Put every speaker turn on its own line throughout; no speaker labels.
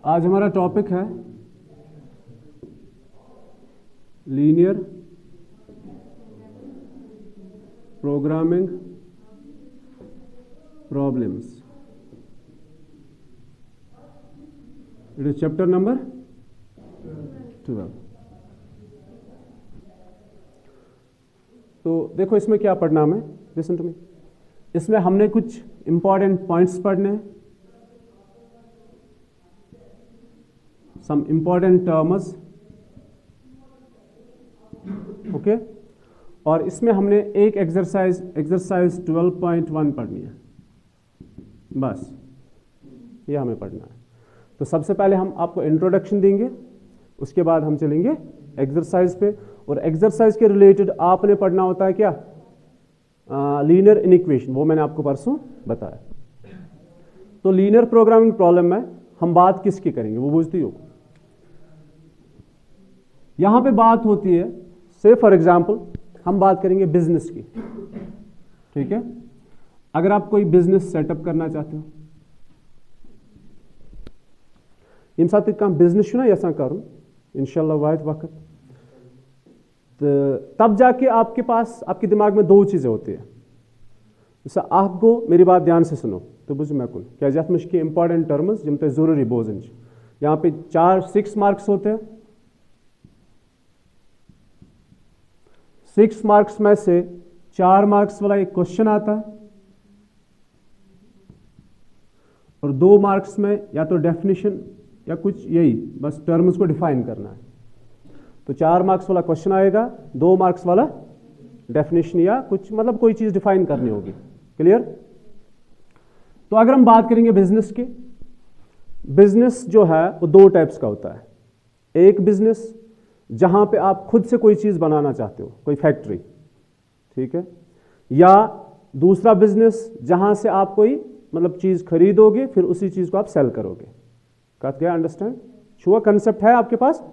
आज हमारा टॉपिक है linear programming problems. It is chapter number 12। तो देखो इसमें क्या पढ़ना हमें, लिसन टू मी। इसमें हमने कुछ इंपॉर्टेंट पॉइंट्स पढ़ने हैं, some important terms, ओके। और इसमें हमने एक एक्सरसाइज 12.1 पढ़नी है, बस ये हमें पढ़ना है। तो सबसे पहले हम आपको इंट्रोडक्शन देंगे, उसके बाद हम चलेंगे एक्सरसाइज पे। और एक्सरसाइज के रिलेटेड आपने पढ़ना होता है क्या, लीनियर इनइक्वेशन, वो मैंने आपको परसों बताया। तो लीनियर प्रोग्रामिंग प्रॉब्लम में हम बात किसकी करेंगे, वो बुझती हो। यहां पे बात होती है, से फॉर एग्जांपल हम बात करेंगे बिजनेस की, ठीक है। अगर आप कोई बिजनेस सेटअप करना चाहते हो, यम साथ बिजनेस यसान कर इंशाल्लाह वाहिद वक्त, तो तब जाके आपके पास आपके दिमाग में दो चीजें होती है। जैसे आप गो मेरी बात ध्यान से सुनो तो बुझ मैं कुन क्या जत मुझ इंपॉर्टेंट टर्म्स जिम तुम जरूरी बोजन। यहाँ पे 6 मार्क्स होते हैं। 6 मार्क्स में से 4 मार्क्स वाला एक क्वेश्चन आता है और 2 मार्क्स में या तो डेफिनेशन या कुछ यही बस टर्म्स को डिफाइन करना है। तो 4 मार्क्स वाला क्वेश्चन आएगा, 2 मार्क्स वाला डेफिनेशन या कुछ मतलब कोई चीज डिफाइन करनी होगी। क्लियर। तो अगर हम बात करेंगे बिजनेस की, बिजनेस जो है वो 2 टाइप्स का होता है। एक बिजनेस जहां पे आप खुद से कोई चीज बनाना चाहते हो, कोई फैक्ट्री, ठीक है। या दूसरा बिजनेस जहां से आप कोई मतलब चीज खरीदोगे फिर उसी चीज को आप सेल करोगे। कट गया, अंडरस्टैंड, छुआ कंसेप्ट है आपके पास।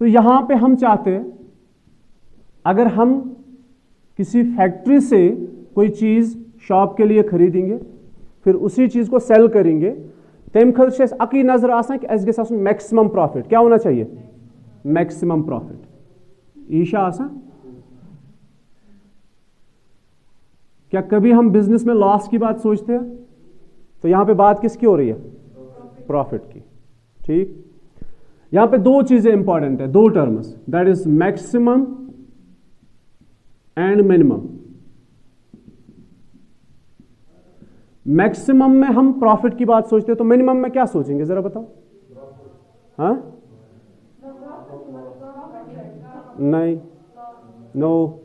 तो यहां पे हम चाहते हैं अगर हम किसी फैक्ट्री से कोई चीज शॉप के लिए खरीदेंगे फिर उसी चीज को सेल करेंगे, तम खर अकी नजर आसान कि अस गस मैक्सिमम प्रॉफिट। क्या होना चाहिए, मैक्सिमम प्रॉफिट। ईशा आसान, क्या कभी हम बिजनेस में लॉस की बात सोचते हैं? तो यहां पे बात किसकी हो रही है, प्रॉफिट की, ठीक। यहां पे 2 चीजें इंपॉर्टेंट है, 2 terms, that is maximum and minimum. Maximum में हम प्रॉफिट की बात सोचते हैं, तो मिनिमम में क्या सोचेंगे जरा बताओ। हाँ, नहीं, नो।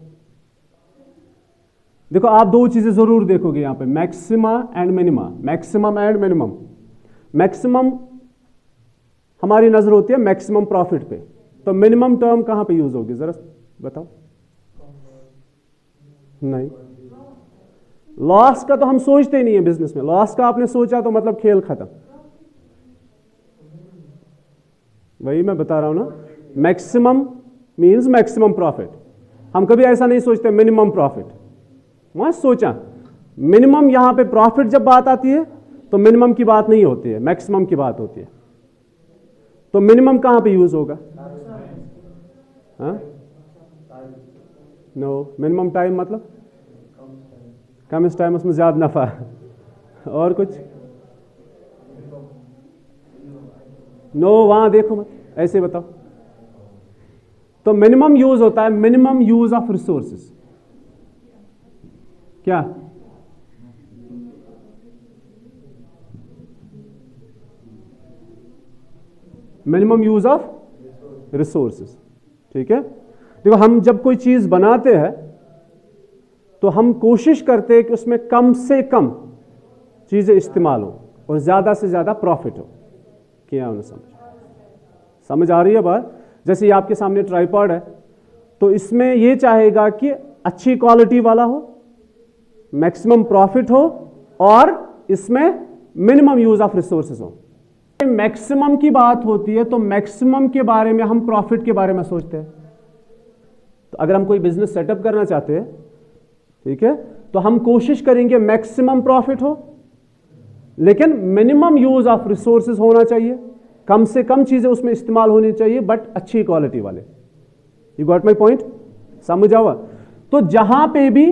देखो आप 2 चीजें जरूर देखोगे यहां पे, maxima and minima, maximum and minimum. Maximum हमारी नजर होती है मैक्सिमम प्रॉफिट पे, तो मिनिमम टर्म कहां पे यूज होगी जरा बताओ। नहीं, लॉस का तो हम सोचते ही नहीं है बिजनेस में। लॉस का आपने सोचा तो मतलब खेल खत्म। वही मैं बता रहा हूं ना, मैक्सिमम मींस मैक्सिमम प्रॉफिट। हम कभी ऐसा नहीं सोचते मिनिमम प्रॉफिट, वहां सोचा मिनिमम। यहां पे प्रॉफिट जब बात आती है तो मिनिमम की बात नहीं होती है, मैक्सिमम की बात होती है। तो मिनिमम कहां पे यूज होगा, हाँ? नो, मिनिमम टाइम मतलब कम इस टाइम उसमें ज्यादा नफा। और कुछ नो, वहां देखो मत, ऐसे बताओ। तो मिनिमम यूज होता है मिनिमम यूज ऑफ रिसोर्सेस। क्या, मिनिमम यूज ऑफ रिसोर्सेस, ठीक है। देखो हम जब कोई चीज बनाते हैं तो हम कोशिश करते हैं कि उसमें कम से कम चीजें इस्तेमाल हो और ज्यादा से ज्यादा प्रॉफिट हो। क्या उन्हें समझ आ रही है बात। जैसे ये आपके सामने ट्राइपॉड है, तो इसमें ये चाहेगा कि अच्छी क्वालिटी वाला हो, मैक्सिमम प्रॉफिट हो और इसमें मिनिमम यूज ऑफ रिसोर्सेज हो। मैक्सिमम की बात होती है तो मैक्सिमम के बारे में हम प्रॉफिट के बारे में सोचते हैं। तो अगर हम कोई बिजनेस सेटअप करना चाहते हैं, ठीक है, तो हम कोशिश करेंगे मैक्सिमम प्रॉफिट हो लेकिन मिनिमम यूज ऑफ रिसोर्सेज होना चाहिए, कम से कम चीजें उसमें इस्तेमाल होनी चाहिए, बट अच्छी क्वालिटी वाले। You got my point? समझ आवा? तो जहां पे भी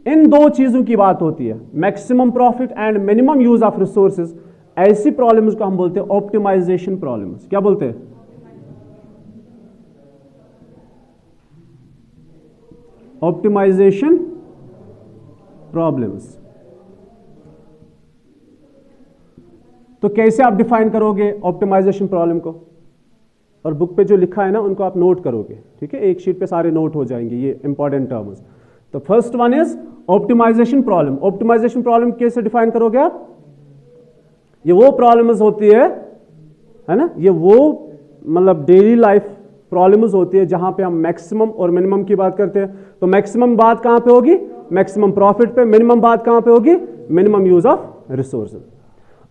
इन दो चीजों की बात होती है, maximum profit and minimum use of resources, ऐसी प्रॉब्लम्स को हम बोलते हैं ऑप्टिमाइजेशन प्रॉब्लम्स। क्या बोलते हैं? Optimization problems. तो कैसे आप डिफाइन करोगे ऑप्टिमाइजेशन प्रॉब्लम को? और बुक पे जो लिखा है ना उनको आप नोट करोगे, ठीक है? एक शीट पे सारे नोट हो जाएंगे ये इंपॉर्टेंट टर्म्स। तो first one is optimization problem. Optimization problem कैसे डिफाइन करोगे आप? ये वो प्रॉब्लम्स होती है ना, ये वो मतलब डेली लाइफ प्रॉब्लम्स होती है जहां पे हम मैक्सिमम और मिनिमम की बात करते हैं। तो मैक्सिमम बात कहां पे होगी? मैक्सिमम प्रॉफिट पे। मिनिमम बात कहां पे होगी? Minimum use of resources.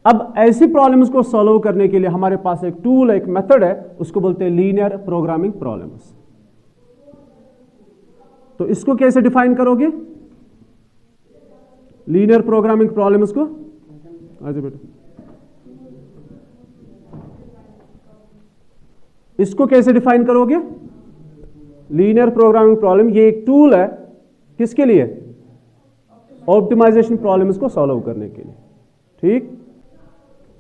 अब ऐसी प्रॉब्लम्स को सॉल्व करने के लिए हमारे पास एक टूल, एक मेथड है, उसको बोलते हैं लीनियर प्रोग्रामिंग प्रॉब्लम्स। तो इसको कैसे डिफाइन करोगे? लीनियर प्रोग्रामिंग प्रॉब्लम्स को आजा बेटा, इसको कैसे डिफाइन करोगे? लीनियर प्रोग्रामिंग प्रॉब्लम ये एक टूल है, किसके लिए? ऑप्टिमाइजेशन प्रॉब्लम्स को सॉल्व करने के लिए। ठीक,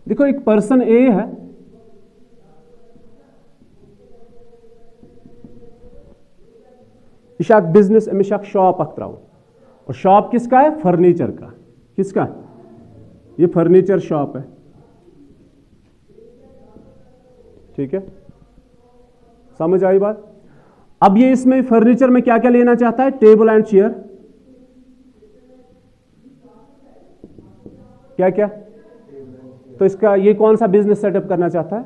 देखो एक पर्सन ए है, इशाक बिजनेस अमिशाक शॉप अख्तरा, और शॉप किसका है? फर्नीचर का। किसका? ये फर्नीचर शॉप है, ठीक है? समझ आई बात? अब ये इसमें फर्नीचर में क्या क्या लेना चाहता है? Table and chair. क्या क्या? तो इसका ये कौन सा बिजनेस सेटअप करना चाहता है?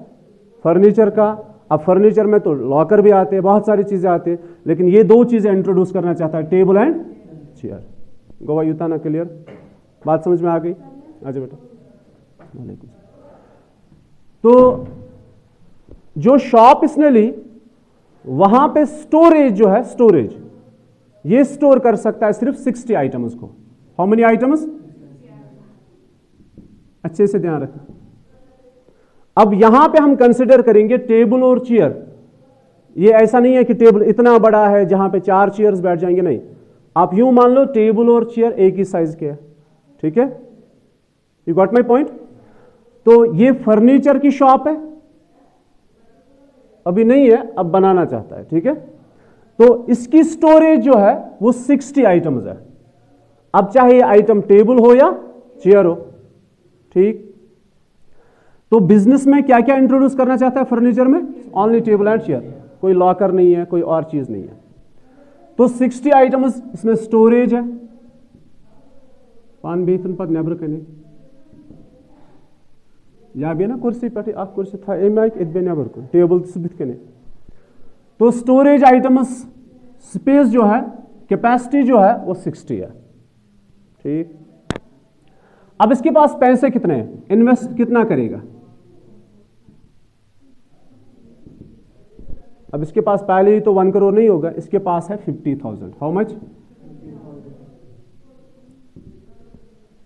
फर्नीचर का। अब फर्नीचर में तो लॉकर भी आते हैं, बहुत सारी चीजें आती हैं, लेकिन ये दो चीजें इंट्रोड्यूस करना चाहता है, table and chair. Goa Utah ना क्लियर? बात समझ में आ गई? आजा बेटा। तो जो शॉप इसने ली वहां पे स्टोरेज जो है, स्टोरेज ये स्टोर कर सकता है सिर्फ 60 आइटम्स को। How many items? अच्छे से ध्यान रखें। अब यहां पे हम कंसिडर करेंगे टेबल और चेयर। ये ऐसा नहीं है कि टेबल इतना बड़ा है जहां पे 4 चेयर्स बैठ जाएंगे, नहीं। आप यूं मान लो टेबल और चेयर एक ही साइज के है, ठीक है? You got my point? तो ये फर्नीचर की शॉप है, अभी नहीं है, अब बनाना चाहता है, ठीक है? तो इसकी स्टोरेज जो है वो 60 आइटम्स है। अब चाहे ये आइटम टेबल हो या चेयर हो, ठीक? तो बिजनेस में क्या क्या इंट्रोड्यूस करना चाहता है फर्नीचर में? ओनली टेबल एंड चेयर, कोई लॉकर नहीं है, कोई और चीज नहीं है। तो 60 आइटम्स इसमें स्टोरेज है। पान बेतन पर नेबर कने या बे ना कुर्सी पे आ कुर्सी था एमाइक इत बे नेबर को टेबल बित कने। तो स्टोरेज आइटम्स स्पेस जो है, कैपेसिटी जो है वो 60 है, ठीक? अब इसके पास पैसे कितने हैं? इन्वेस्ट कितना करेगा? अब इसके पास पहले ही तो 1 करोड़ नहीं होगा, इसके पास है 50,000। How much?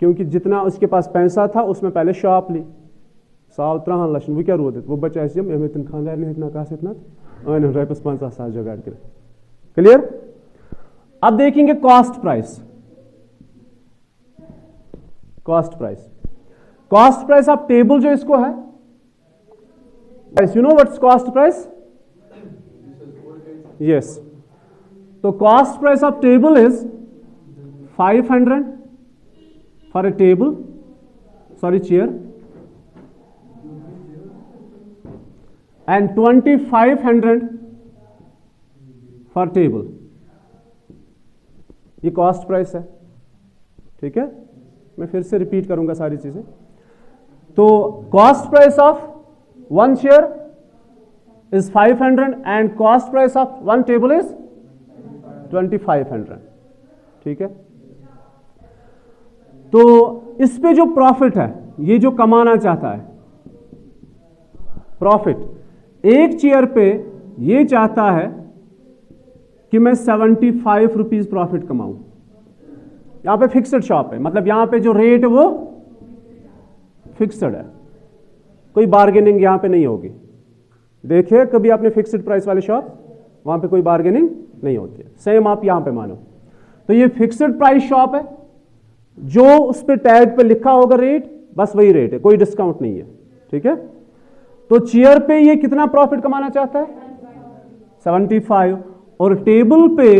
क्योंकि जितना उसके पास पैसा था उसमें पहले शॉप ली, 113 लक्ष वो क्या रोद वो बचा तन खानदार नहीं इतना कास इतना रपस 50,000 जुगाड़ कर। क्लियर? अब देखेंगे cost price. Cost price, cost price of table जो इसको है, you know what's cost price? Yes. तो cost price of table is 500 for a table, sorry chair, and 2500 for table. ये कॉस्ट प्राइस है, ठीक है? मैं फिर से रिपीट करूंगा सारी चीजें। तो cost price of 1 chair is 500 and cost price of 1 table is 2500, ठीक है? तो इस पे जो प्रॉफिट है, ये जो कमाना चाहता है प्रॉफिट, एक चेयर पे ये चाहता है कि मैं 75 रुपीज प्रॉफिट कमाऊं। यहां पे फिक्स्ड शॉप है, मतलब यहां पे जो रेट है वो फिक्स्ड है, कोई बार्गेनिंग यहां पे नहीं होगी। देखिए कभी आपने फिक्स्ड प्राइस वाले शॉप, वहां पे कोई बार्गेनिंग नहीं होती है। सेम आप यहां पे मानो तो ये फिक्स्ड प्राइस शॉप है, जो उस पे टैग पे लिखा होगा रेट, बस वही रेट है, कोई डिस्काउंट नहीं है। ठीक है, तो चेयर पे ये कितना प्रॉफिट कमाना चाहता है? 75, और टेबल पे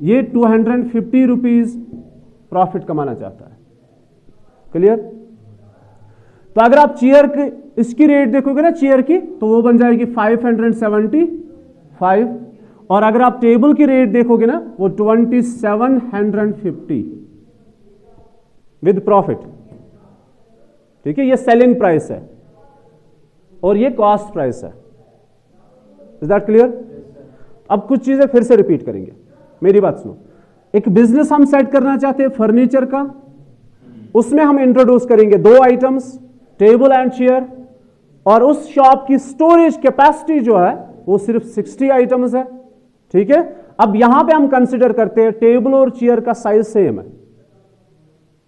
ये 250 रुपीज प्रॉफिट कमाना चाहता है। क्लियर? तो अगर आप चेयर की इसकी रेट देखोगे ना चेयर की, तो वो बन जाएगी 575, और अगर आप टेबल की रेट देखोगे ना वो 2750 विद प्रॉफिट। ठीक है, ये सेलिंग प्राइस है और ये कॉस्ट प्राइस है। Is that clear? अब कुछ चीजें फिर से रिपीट करेंगे, मेरी बात सुनो। एक बिजनेस हम सेट करना चाहते हैं फर्नीचर का, उसमें हम इंट्रोड्यूस करेंगे 2 आइटम्स, टेबल एंड चेयर, और उस शॉप की स्टोरेज कैपेसिटी जो है वो सिर्फ 60 आइटम्स है। ठीक है, अब यहां पे हम कंसिडर करते हैं टेबल और चेयर का साइज सेम है।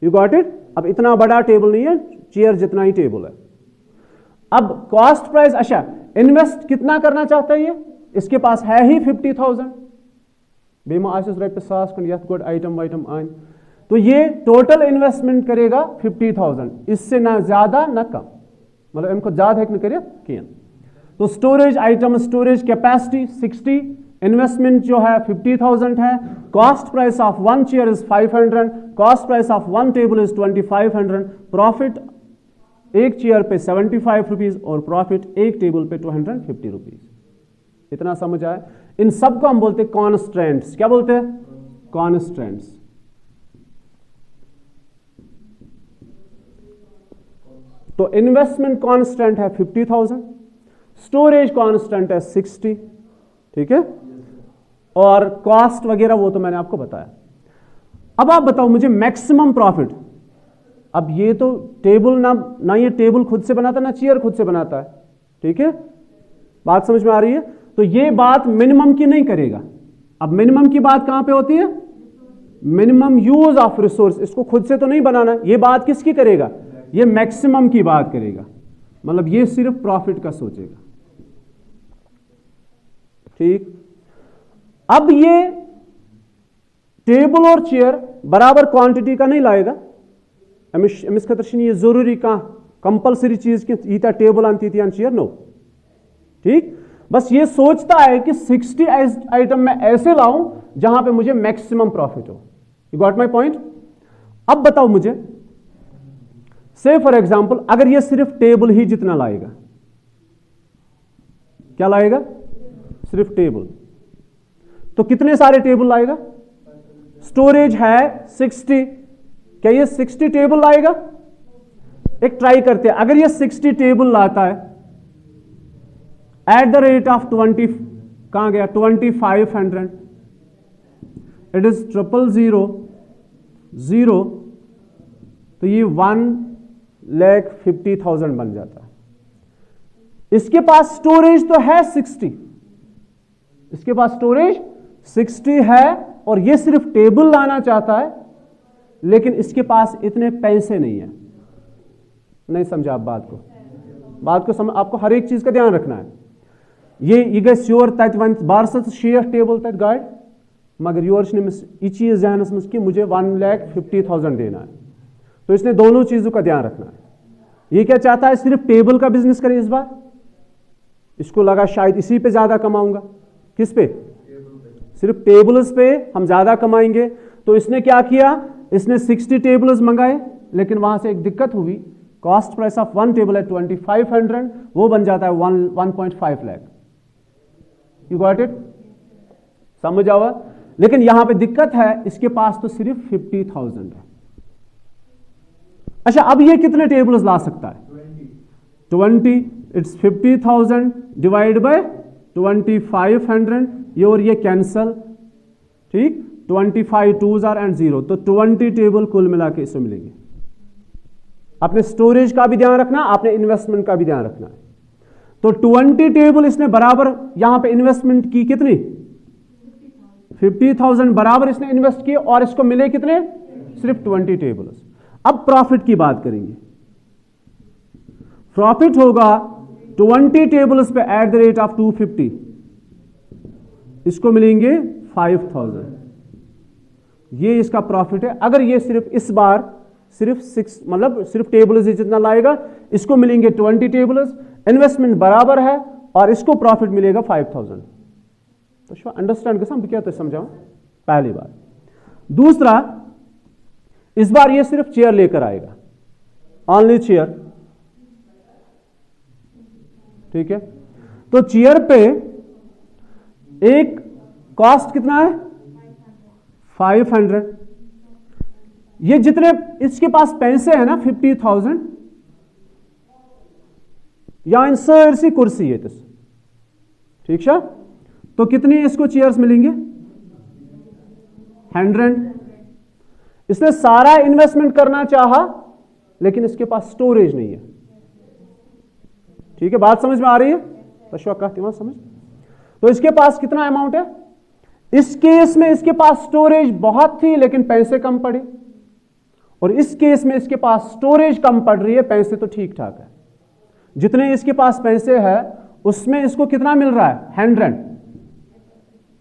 You got it? अब इतना बड़ा टेबल नहीं है, चेयर जितना ही टेबल है। अब कॉस्ट प्राइस, अच्छा इन्वेस्ट कितना करना चाहता है ये? इसके पास है ही 50,000, बेमा आसिस रॉय पे 100 कन यथ गोड आइटम वाइटम आन, तो ये टोटल इन्वेस्टमेंट करेगा 50,000, इससे ना ज्यादा ना कम, मतलब इनको ज्यादा हेक न करिए किया। तो storage item, storage capacity 60, investment जो है 50,000 है, cost price of 1 chair is 500, cost price of 1 table is 2500, profit एक चेयर पे 75 रुपीज और प्रॉफिट एक टेबल पे 250 रुपीज। इतना समझ आया? इन सब को हम बोलते हैं कॉन्स्टेंट्स। क्या बोलते हैं? कॉन्स्टेंट्स। तो इन्वेस्टमेंट कांस्टेंट है 50,000, स्टोरेज कांस्टेंट है 60, ठीक है, और कॉस्ट वगैरह वो तो मैंने आपको बताया। अब आप बताओ मुझे मैक्सिमम प्रॉफिट। अब ये तो टेबल ना ये टेबल खुद से बनाता ना चेयर खुद से बनाता है, ठीक है, बात समझ में आ रही है? तो ये बात मिनिमम की नहीं करेगा। अब मिनिमम की बात कहां पे होती है? मिनिमम यूज ऑफ रिसोर्स, इसको खुद से तो नहीं बनाना। ये बात किसकी करेगा? ये मैक्सिमम की बात करेगा, मतलब ये सिर्फ प्रॉफिट का सोचेगा। ठीक, अब ये टेबल और चेयर बराबर क्वांटिटी का नहीं लाएगा। अमिस खतर ये जरूरी कहां कंपलसरी चीज कि ईता टेबल आती थी चेयर, नो। ठीक, बस ये सोचता है कि 60 आइटम मैं ऐसे लाऊं जहां पे मुझे मैक्सिमम प्रॉफिट हो। You got my point? अब बताओ मुझे, से फॉर एग्जांपल अगर ये सिर्फ टेबल ही जितना लाएगा, क्या लाएगा? सिर्फ टेबल, तो कितने सारे टेबल लाएगा? स्टोरेज है 60, क्या ये 60 टेबल लाएगा? एक ट्राई करते हैं, अगर ये 60 टेबल लाता है एट द रेट ऑफ 20, कहां गया 2500, इट इज 000, तो ये 1,50,000 बन जाता है। इसके पास स्टोरेज तो है 60, इसके पास स्टोरेज 60 है और ये सिर्फ टेबल लाना चाहता है, लेकिन इसके पास इतने पैसे नहीं है। नहीं समझा आप बात को समझ, आपको हर एक चीज का ध्यान रखना है। ये गस योर तत वन बारसत शेख टेबल तत गाड़, मगर योर ये चीज जहनस में कि मुझे 1,50,000 देना है, तो इसने दोनों चीजों का ध्यान रखना है। ये क्या चाहता है? सिर्फ टेबल का बिजनेस करे इस बार, इसको लगा शायद इसी पे ज्यादा कमाऊंगा। किस पे? सिर्फ टेबल्स पे हम ज्यादा कमाएंगे। तो इसने क्या किया? इसने 60 टेबल्स मंगाए, लेकिन वहां से एक दिक्कत हुई, कॉस्ट प्राइस ऑफ 1 टेबल है 2500, वो बन जाता है 1.5 लाख। You got it? समझ आवा? लेकिन यहां पे दिक्कत है, इसके पास तो सिर्फ 50,000 है। अच्छा, अब ये कितने टेबल्स ला सकता है? 20, इट्स 50,000 डिवाइड बाय 2500, ये और ये कैंसल, ठीक, 25 2s आर एंड 0, तो 20 टेबल कुल मिला के इसमें मिलेंगे। आपने स्टोरेज का भी ध्यान रखना, आपने इन्वेस्टमेंट का भी ध्यान रखना है। तो 20 टेबल इसने बराबर यहां पे इन्वेस्टमेंट की कितनी? 50,000 बराबर इसने इन्वेस्ट किए, और इसको मिले कितने? सिर्फ 20 टेबल्स। अब प्रॉफिट की बात करेंगे। प्रॉफिट होगा 20 टेबल्स पे एट द रेट ऑफ 250, इसको मिलेंगे 5000। ये इसका प्रॉफिट है। अगर ये सिर्फ इस बार सिर्फ 6 मतलब सिर्फ टेबल्स जितना लाएगा, इसको मिलेंगे 20 टेबल्स, इन्वेस्टमेंट बराबर है और इसको प्रॉफिट मिलेगा 5000। तो शो अंडरस्टैंड कसम क्या तो समझाऊं पहली बात। दूसरा, इस बार ये सिर्फ चेयर लेकर आएगा, ओनली चेयर, ठीक है। तो चेयर पे एक कॉस्ट कितना है 500। ये जितने इसके पास पैसे हैं ना 50,000, या इन सारी कुर्सी है, ठीक है। तो कितनी इसको चेयर्स मिलेंगे 100। इसने सारा इन्वेस्टमेंट करना चाहा लेकिन इसके पास स्टोरेज नहीं है, ठीक है। बात समझ में आ रही है? तो समझ। तो इसके पास कितना अमाउंट है? इस केस में इसके पास स्टोरेज बहुत थी लेकिन पैसे कम पड़े, और इस केस में इसके पास स्टोरेज कम पड़ रही है, पैसे तो ठीक ठाक है। जितने इसके पास पैसे है उसमें इसको कितना मिल रहा है 100,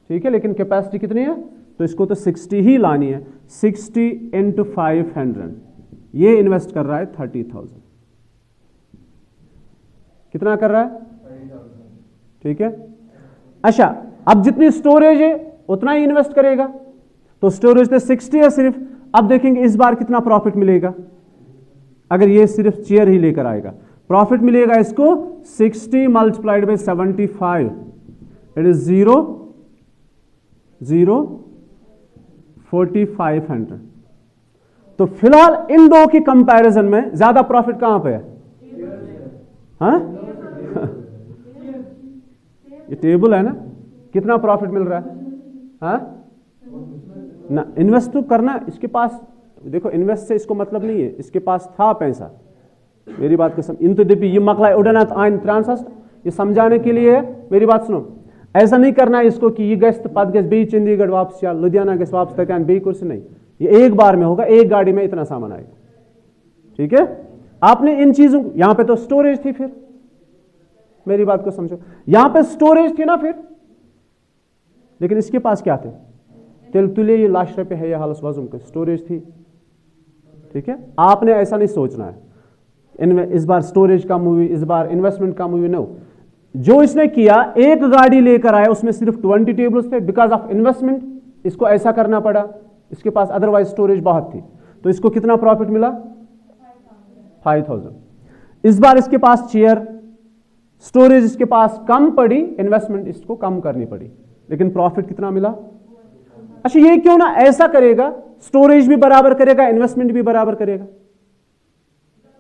ठीक है, लेकिन कैपेसिटी कितनी है? तो इसको तो 60 ही लानी है। 60 × 500, ये इन्वेस्ट कर रहा है 30,000। कितना कर रहा है? ठीक है। अच्छा, अब जितनी स्टोरेज है उतना ही इन्वेस्ट करेगा, तो स्टोरेज तो 60 है सिर्फ। अब देखेंगे इस बार कितना प्रॉफिट मिलेगा अगर ये सिर्फ चेयर ही लेकर आएगा। प्रॉफिट मिलेगा इसको 60 मल्टीप्लाइड बाई 75, इट इज 0 0 4500। तो फिलहाल इन दो की कंपैरिजन में ज्यादा प्रॉफिट कहां पे है? हाँ ये टेबल है ना, कितना प्रॉफिट मिल रहा है? हाँ ना, इन्वेस्ट तो करना इसके पास। देखो इन्वेस्ट से इसको मतलब नहीं है, इसके पास था पैसा। मेरी बात को समझ, इन तो दिपी ये मकला उड़नाथ आइन ट्रांसस्ट, ये समझाने के लिए है। मेरी बात सुनो, ऐसा नहीं करना है इसको कि ये गस पद गस बी चंडीगढ़ वापस या लुधियाना गस वापस तक बी कुर्सी, नहीं, ये एक बार में होगा, एक गाड़ी में इतना सामान आएगा, ठीक है। आपने इन चीजों, यहां पे तो स्टोरेज थी, फिर मेरी बात को समझो, यहां पे स्टोरेज थी ना फिर, लेकिन इसके पास क्या थे? तिल तुले ये लाश पे है, ये हालस वजूम के स्टोरेज थी, ठीक है। आपने ऐसा नहीं सोचना है इस बार स्टोरेज कम हुई, इस बार इन्वेस्टमेंट कम हुई, नो। जो इसने किया, एक गाड़ी लेकर आया, उसमें सिर्फ 20 टेबल्स थे, बिकॉज ऑफ इन्वेस्टमेंट इसको ऐसा करना पड़ा, इसके पास अदरवाइज स्टोरेज बहुत थी। तो इसको कितना प्रॉफिट मिला? 5000। इस बार इसके पास चेयर, स्टोरेज इसके पास कम पड़ी, इन्वेस्टमेंट इसको कम करनी पड़ी, लेकिन प्रॉफिट कितना मिला? अच्छा, ये क्यों ना ऐसा करेगा, स्टोरेज भी बराबर करेगा, इन्वेस्टमेंट भी बराबर करेगा,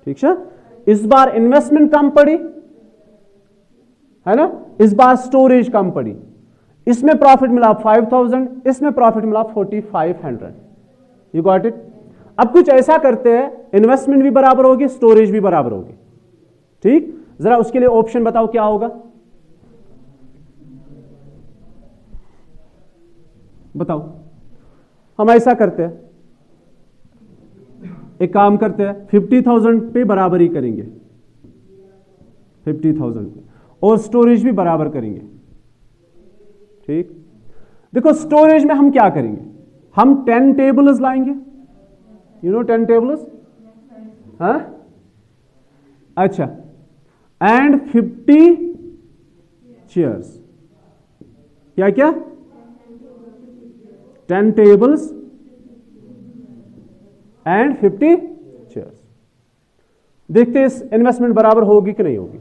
ठीक है। इस बार इन्वेस्टमेंट कम पड़ी है ना, इस बार स्टोरेज कम पड़ी, इसमें प्रॉफिट मिला 5000, इसमें प्रॉफिट मिला 4500। You got it? अब कुछ ऐसा करते हैं, इन्वेस्टमेंट भी बराबर होगी, स्टोरेज भी बराबर होगी, ठीक। जरा उसके लिए ऑप्शन बताओ क्या होगा, बताओ। हम ऐसा करते हैं, एक काम करते हैं, 50,000 पे बराबर ही करेंगे, 50,000 पे, और स्टोरेज भी बराबर करेंगे, ठीक। देखो स्टोरेज में हम क्या करेंगे, हम 10 टेबल्स लाएंगे, यू नो 10 टेबल्स, हाँ अच्छा, एंड 50 चेयर्स। क्या क्या? 10 टेबल्स एंड 50 चेयर्स। देखते हैं इस इन्वेस्टमेंट बराबर होगी कि नहीं होगी।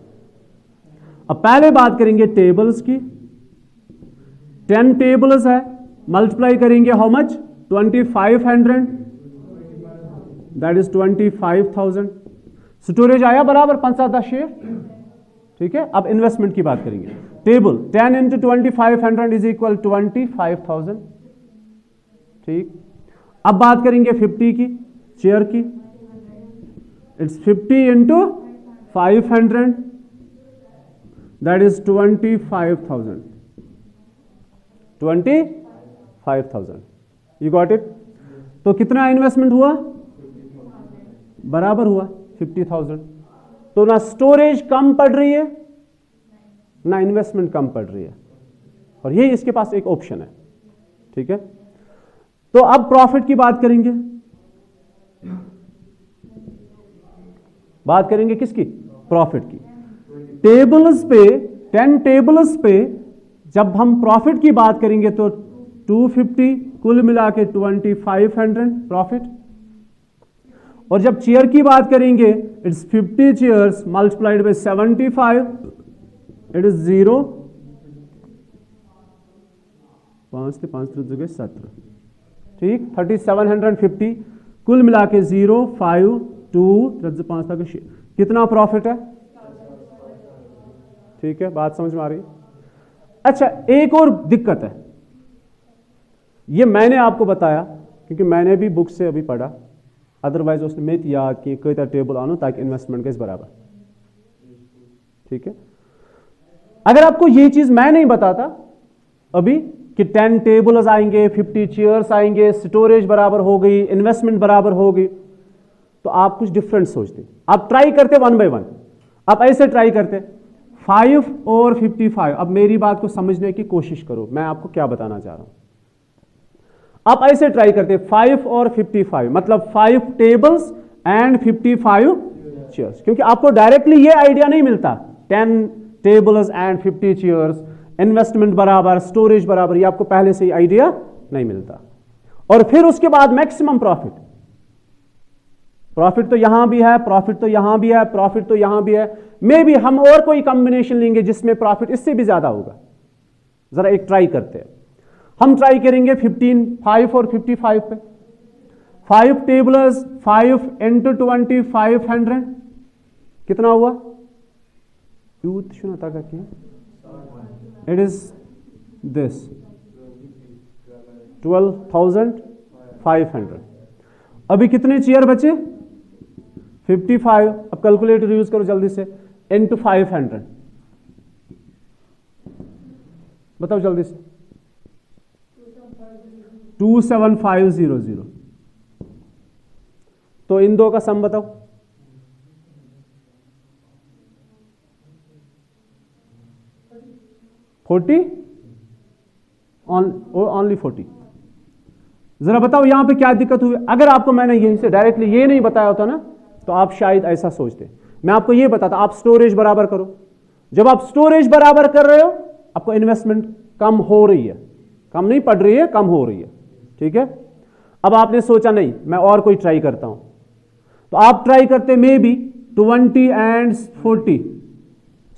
अब पहले बात करेंगे टेबल्स की। 10 टेबल्स है, मल्टीप्लाई करेंगे how much? 2500, that is 25,000। Storage आया बराबर 5-10 शेयर, ठीक है। अब इन्वेस्टमेंट की बात करेंगे। टेबल 10 × 2500 इज इक्वल 25,000, ठीक। अब बात करेंगे 50 की, चेयर की, it's 50 × 500, that is 25,000, 25,000। You got it? तो कितना इन्वेस्टमेंट हुआ? बराबर हुआ 50,000, तो ना स्टोरेज कम पड़ रही है ना इन्वेस्टमेंट कम पड़ रही है, और ये इसके पास एक ऑप्शन है। ठीक है, तो अब प्रॉफिट की बात करेंगे। बात करेंगे किसकी? प्रॉफिट की। टेबल्स पे 10 टेबल्स पे जब हम प्रॉफिट की बात करेंगे तो 250 कुल मिला के 2500 प्रॉफिट, और जब चेयर की बात करेंगे it's 50 chairs multiplied by 75 it is 0, 5 से 5 जगह 17, ठीक, 3750 कुल मिला के 0 5 2 5 तक कितना प्रॉफिट है? ठीक है, बात समझ में आ रही है? अच्छा, एक और दिक्कत है, ये मैंने आपको बताया क्योंकि मैंने भी बुक से अभी पढ़ा, अदरवाइज उसने मेथ याद कि कई टेबल आनो ताकि इन्वेस्टमेंट के बराबर। ठीक है, अगर आपको ये चीज मैं नहीं बताता अभी कि 10 टेबल्स आएंगे, 50 चेयर्स आएंगे, स्टोरेज बराबर हो गई, इन्वेस्टमेंट बराबर हो गई, तो आप कुछ डिफरेंट सोचते। आप ट्राई करते 1 बाय 1, आप ऐसे ट्राई करते 5 और 55। अब मेरी बात को समझने की कोशिश करो, मैं आपको क्या बताना चाह रहा हूं। आप ऐसे ट्राई करते 5 और 55, मतलब 5 टेबल्स एंड 55 चेयर्स, क्योंकि आपको डायरेक्टली ये आइडिया नहीं मिलता 10 टेबल्स एंड 50 चेयर्स, इन्वेस्टमेंट बराबर, स्टोरेज बराबर, ये आपको पहले से ही आइडिया नहीं मिलता। और फिर उसके बाद मैक्सिमम प्रॉफिट, प्रॉफिट तो यहां भी है, प्रॉफिट तो यहां भी है, प्रॉफिट तो यहां भी है, मे बी हम और कोई कॉम्बिनेशन लेंगे जिसमें प्रॉफिट इससे भी ज्यादा होगा। जरा एक ट्राई करते हैं, हम ट्राई करेंगे 5 और 55 पे। 5 टेबल्स 5 इंटू 2500 कितना हुआ? It is this 12,500। अभी कितने चेयर बचे? 55। अब कैलकुलेटर यूज करो जल्दी से, इंटू 500, बताओ जल्दी से। 27500। तो इन दो का सम बताओ। 40, ओनली 40। जरा बताओ यहां पे क्या दिक्कत हुई? अगर आपको मैंने यहीं से डायरेक्टली ये नहीं बताया होता ना तो आप शायद ऐसा सोचते। मैं आपको ये बताता, आप स्टोरेज बराबर करो। जब आप स्टोरेज बराबर कर रहे हो आपको इन्वेस्टमेंट कम हो रही है, कम नहीं पड़ रही है, कम हो रही है। ठीक है, अब आपने सोचा नहीं मैं और कोई ट्राई करता हूं, तो आप ट्राई करते मे बी 20 एंड 40,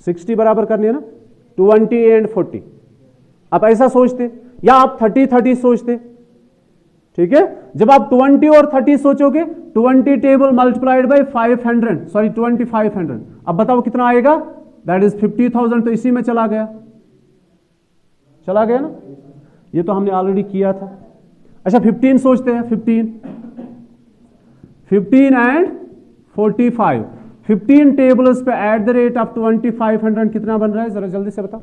60 बराबर करनी है ना, 20 एंड 40, आप ऐसा सोचते, या आप 30 सोचते। ठीक है, जब आप 20 और 30 सोचोगे 20 टेबल मल्टीप्लाइड बाय 500, सॉरी 2500, अब बताओ कितना आएगा? That is 50,000। तो इसी में चला गया ना, ये तो हमने ऑलरेडी किया था। अच्छा 15 सोचते हैं, 15 एंड 45, 15 टेबल्स पे एट द रेट ऑफ 2500 कितना बन रहा है? जरा जल्दी से बताओ।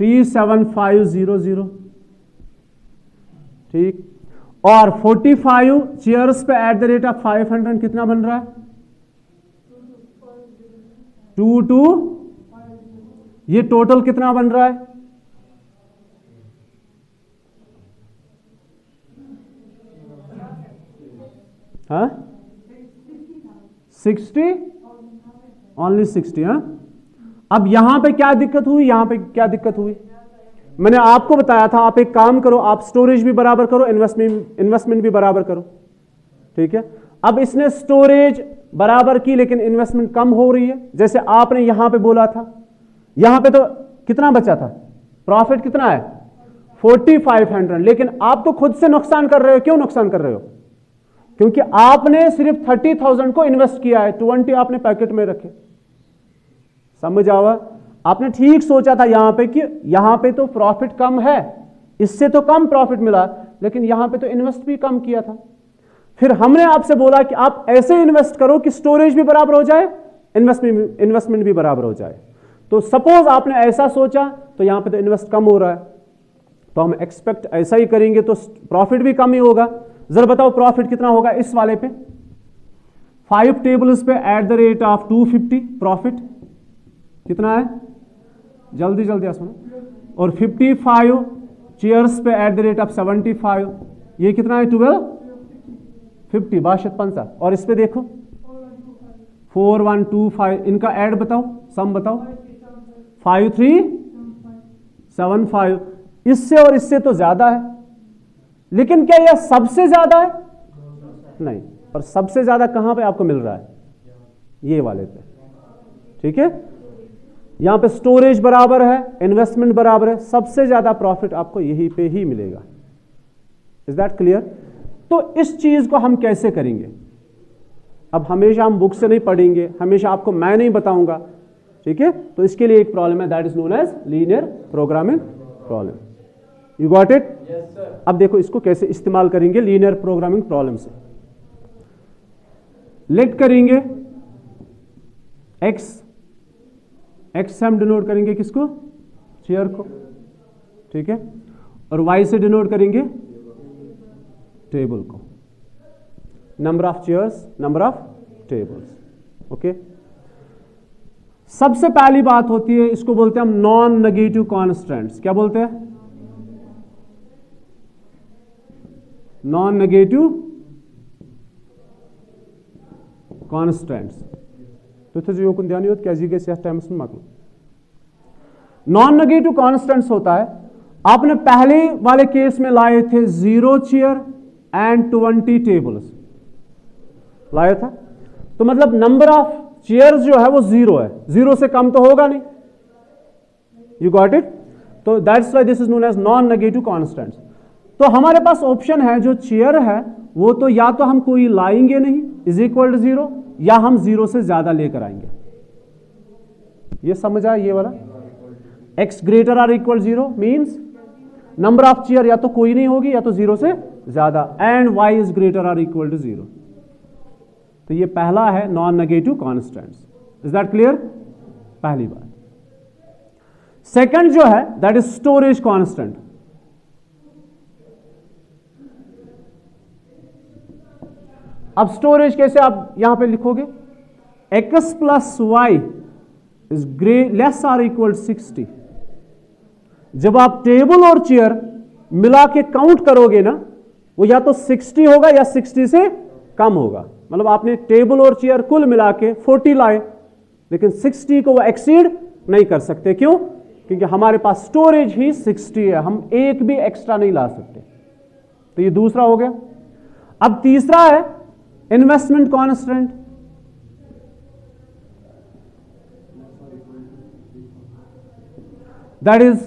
37500। ठीक, और 45 चेयर्स पे एट द रेट ऑफ 500 कितना बन रहा है? 22। ये टोटल कितना बन रहा है? हाँ 60, ओनली 60। हाँ, अब यहां पे क्या दिक्कत हुई? यहां पे क्या दिक्कत हुई? मैंने आपको बताया था आप एक काम करो, आप स्टोरेज भी बराबर करो, इन्वेस्टमेंट भी बराबर करो। ठीक है, अब इसने स्टोरेज बराबर की लेकिन इन्वेस्टमेंट कम हो रही है, जैसे आपने यहां पे बोला था। यहां पे तो कितना बचा था? प्रॉफिट कितना है? 4500, लेकिन आप तो खुद से नुकसान कर रहे हो। क्यों नुकसान कर रहे हो? क्योंकि आपने सिर्फ 30,000 को इन्वेस्ट किया है, 20 आपने पैकेट में रखे। समझ आवा? आपने ठीक सोचा था यहां पे कि यहां पे तो प्रॉफिट कम है, इससे तो कम प्रॉफिट मिला, लेकिन यहां पे तो इन्वेस्ट भी कम किया था। फिर हमने आपसे बोला कि आप ऐसे इन्वेस्ट करो कि स्टोरेज भी बराबर हो जाए, इन्वेस्टमेंट भी बराबर हो जाए। तो सपोज आपने ऐसा सोचा तो यहां पे तो इन्वेस्ट कम हो रहा है, तो हम एक्सपेक्ट ऐसा ही करेंगे तो प्रॉफिट भी कम ही होगा। जरा बताओ प्रॉफिट कितना होगा इस वाले पे? 5 टेबल्स पे at the rate of 250 profit कितना है, जल्दी जल्दी आसमान, और 55 चेयर्स पे एट द रेट ऑफ 75, ये कितना है 1250 62 पंसा। और इस पे देखो 4125, इनका ऐड बताओ, सम बताओ, 5375, इससे और इससे तो ज्यादा है, लेकिन क्या यह सबसे ज्यादा है, नहीं। और सबसे ज्यादा कहां पे आपको मिल रहा है, ये वाले पे, ठीक है। यहां पे स्टोरेज बराबर है, इन्वेस्टमेंट बराबर है, सबसे ज्यादा प्रॉफिट आपको यहीं पे ही मिलेगा। Is that clear? तो इस चीज को हम कैसे करेंगे? अब हमेशा हम बुक से नहीं पढ़ेंगे, हमेशा आपको मैं नहीं बताऊंगा, ठीक है। तो इसके लिए एक प्रॉब्लम है, that is known as linear programming problem. You got it?
Yes sir.
अब देखो इसको कैसे इस्तेमाल करेंगे लीनियर प्रोग्रामिंग प्रॉब्लम से। लेट करेंगे एक्स, एक्स से हम डिनोट करेंगे किसको, चेयर को, ठीक है। और वाई से डिनोट करेंगे टेबल को, number of chairs, number of tables, okay. सबसे पहली बात होती है, इसको बोलते हैं हम नॉन नेगेटिव कॉन्स्टेंट्स। क्या बोलते हैं? Non negative constants. तो थे जो ध्यान होत क्या जी टाइम्स में मकल नॉन नेगेटिव कॉन्स्टेंट्स होता है। आपने पहले वाले केस में लाए थे 0 चेयर एंड 20 टेबल्स लाया था, तो मतलब नंबर ऑफ चेयर्स जो है वो 0 है, 0 से कम तो होगा नहीं। You got it? तो that's why this is known as non negative constants. तो हमारे पास ऑप्शन है, जो चेयर है वो तो या तो हम कोई लाएंगे नहीं इज इक्वल टू 0, या हम 0 से ज्यादा लेकर आएंगे। ये समझ आया ये वाला? x greater or equal 0 means number of chair या तो कोई नहीं होगी या तो 0 से ज्यादा, and y is greater or equal to 0। तो ये पहला है non negative constants. Is that clear? पहली बात। सेकंड जो है दैट इज स्टोरेज कांस्टेंट। अब स्टोरेज कैसे आप यहां पे लिखोगे? x plus y is less or equal 60। जब आप टेबल और चेयर मिला के काउंट करोगे ना, वो या तो 60 होगा या 60 से कम होगा। मतलब आपने टेबल और चेयर कुल मिला के 40 लाए, लेकिन 60 को वो एक्सीड नहीं कर सकते। क्यों? क्योंकि हमारे पास स्टोरेज ही 60 है, हम एक भी एक्स्ट्रा नहीं ला सकते। तो ये दूसरा हो गया। अब तीसरा है इन्वेस्टमेंट कांस्टेंट। दैट इज,